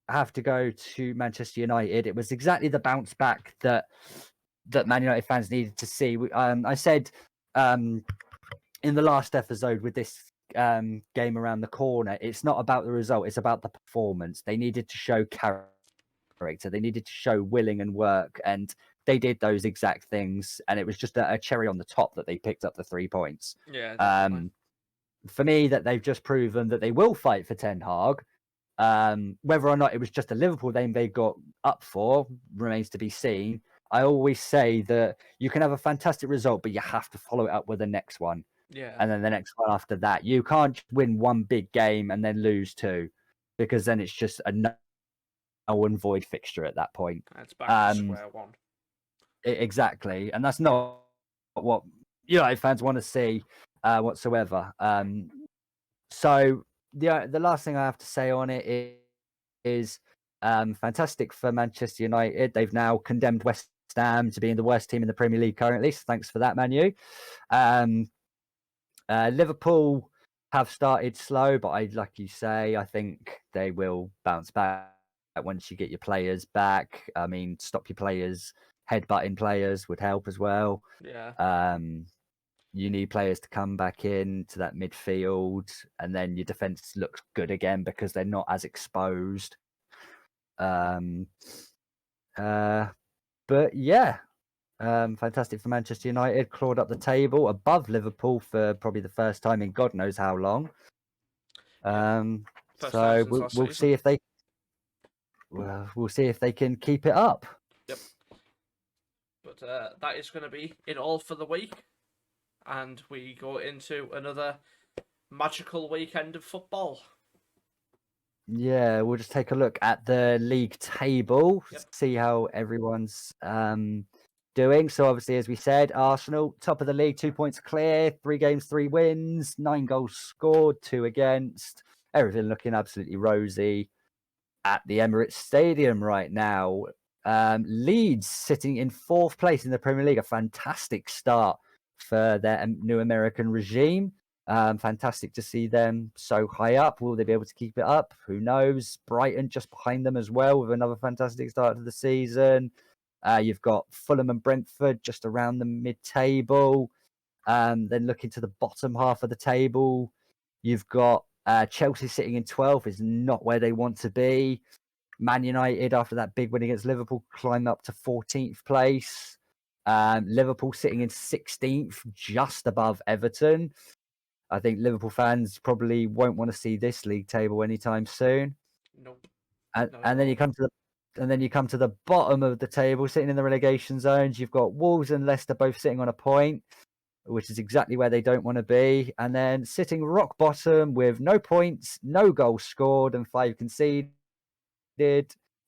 have to go to Manchester United. It was exactly the bounce back that Man United fans needed to see. I said in the last episode with this game around the corner, it's not about the result, it's about the performance. They needed to show character, they needed to show willing and work, and they did those exact things, and it was just a cherry on the top that they picked up the 3 points. Yeah, definitely. For me, that they've just proven that they will fight for Ten Hag. Whether or not it was just a Liverpool game they got up for remains to be seen. I always say that you can have a fantastic result, but you have to follow it up with the next one. Yeah. And then the next one after that. You can't just win one big game and then lose two, because then it's just a null and void fixture at that point. It's back to square one. Exactly. And that's not what United fans want to see whatsoever. So the last thing I have to say on it is fantastic for Manchester United. They've now condemned West Ham to being the worst team in the Premier League currently. So thanks for that, Man U. Liverpool have started slow, but like you say, I think they will bounce back once you get your players back. I mean, stop your players headbutting players would help as well. Yeah. You need players to come back in to that midfield, and then your defense looks good again because they're not as exposed. But yeah, fantastic for Manchester United. Clawed up the table above Liverpool for probably the first time in God knows how long. So we'll see if we'll see if they can keep it up. Yep. But that is going to be it all for the week, and we go into another magical weekend of football. Yeah, we'll just take a look at the league table, see how everyone's doing. So obviously, as we said, Arsenal top of the league, 2 points clear, 3 games, 3 wins, 9 goals scored, 2 against. Everything looking absolutely rosy at the Emirates Stadium right now. Leeds sitting in 4th place in the Premier League, a fantastic start for their new American regime. Fantastic to see them so high up. Will they be able to keep it up? Who knows? Brighton just behind them as well with another fantastic start to the season. You've got Fulham and Brentford just around the mid-table. Then looking to the bottom half of the table, you've got Chelsea sitting in 12th, is not where they want to be. Man United, after that big win against Liverpool, climb up to 14th place. Liverpool sitting in 16th, just above Everton. I think Liverpool fans probably won't want to see this league table anytime soon. Nope. And then you come to the bottom of the table, sitting in the relegation zones. You've got Wolves and Leicester both sitting on a point, which is exactly where they don't want to be. And then sitting rock bottom with no points, no goals scored, and 5 conceded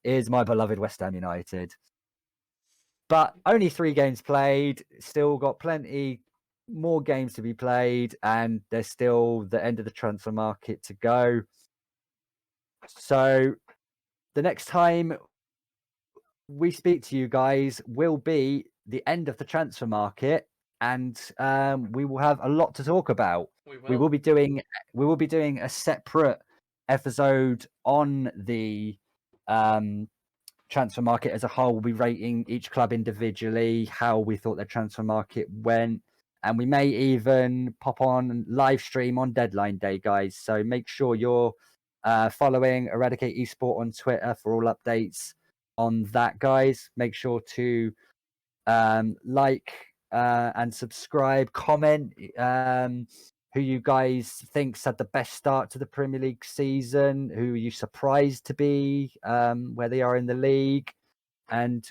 is my beloved West Ham United. But only 3 games played, still got plenty more games to be played, and there's still the end of the transfer market to go. So the next time we speak to you guys will be the end of the transfer market, and we will have a lot to talk about. We will be doing a separate episode on the transfer market as a whole. We'll be rating each club individually, how we thought their transfer market went, and we may even pop on live stream on deadline day, guys. So make sure you're following Eradicate eSport on Twitter for all updates on that, guys. Make sure to like and subscribe, comment who you guys think's had the best start to the Premier League season, who are you surprised to be where they are in the league, and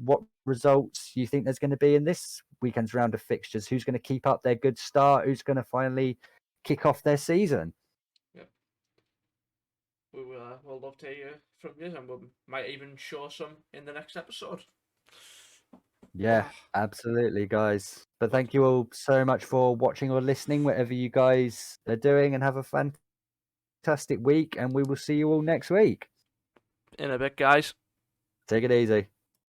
what results you think there's going to be in this weekend's round of fixtures. Who's going to keep up their good start? Who's going to finally kick off their season? Yep. We'll love to hear from you, and we might even show some in the next episode. Yeah, absolutely, guys. But thank you all so much for watching or listening, whatever you guys are doing, and have a fantastic week. And we will see you all next week. In a bit, guys. Take it easy.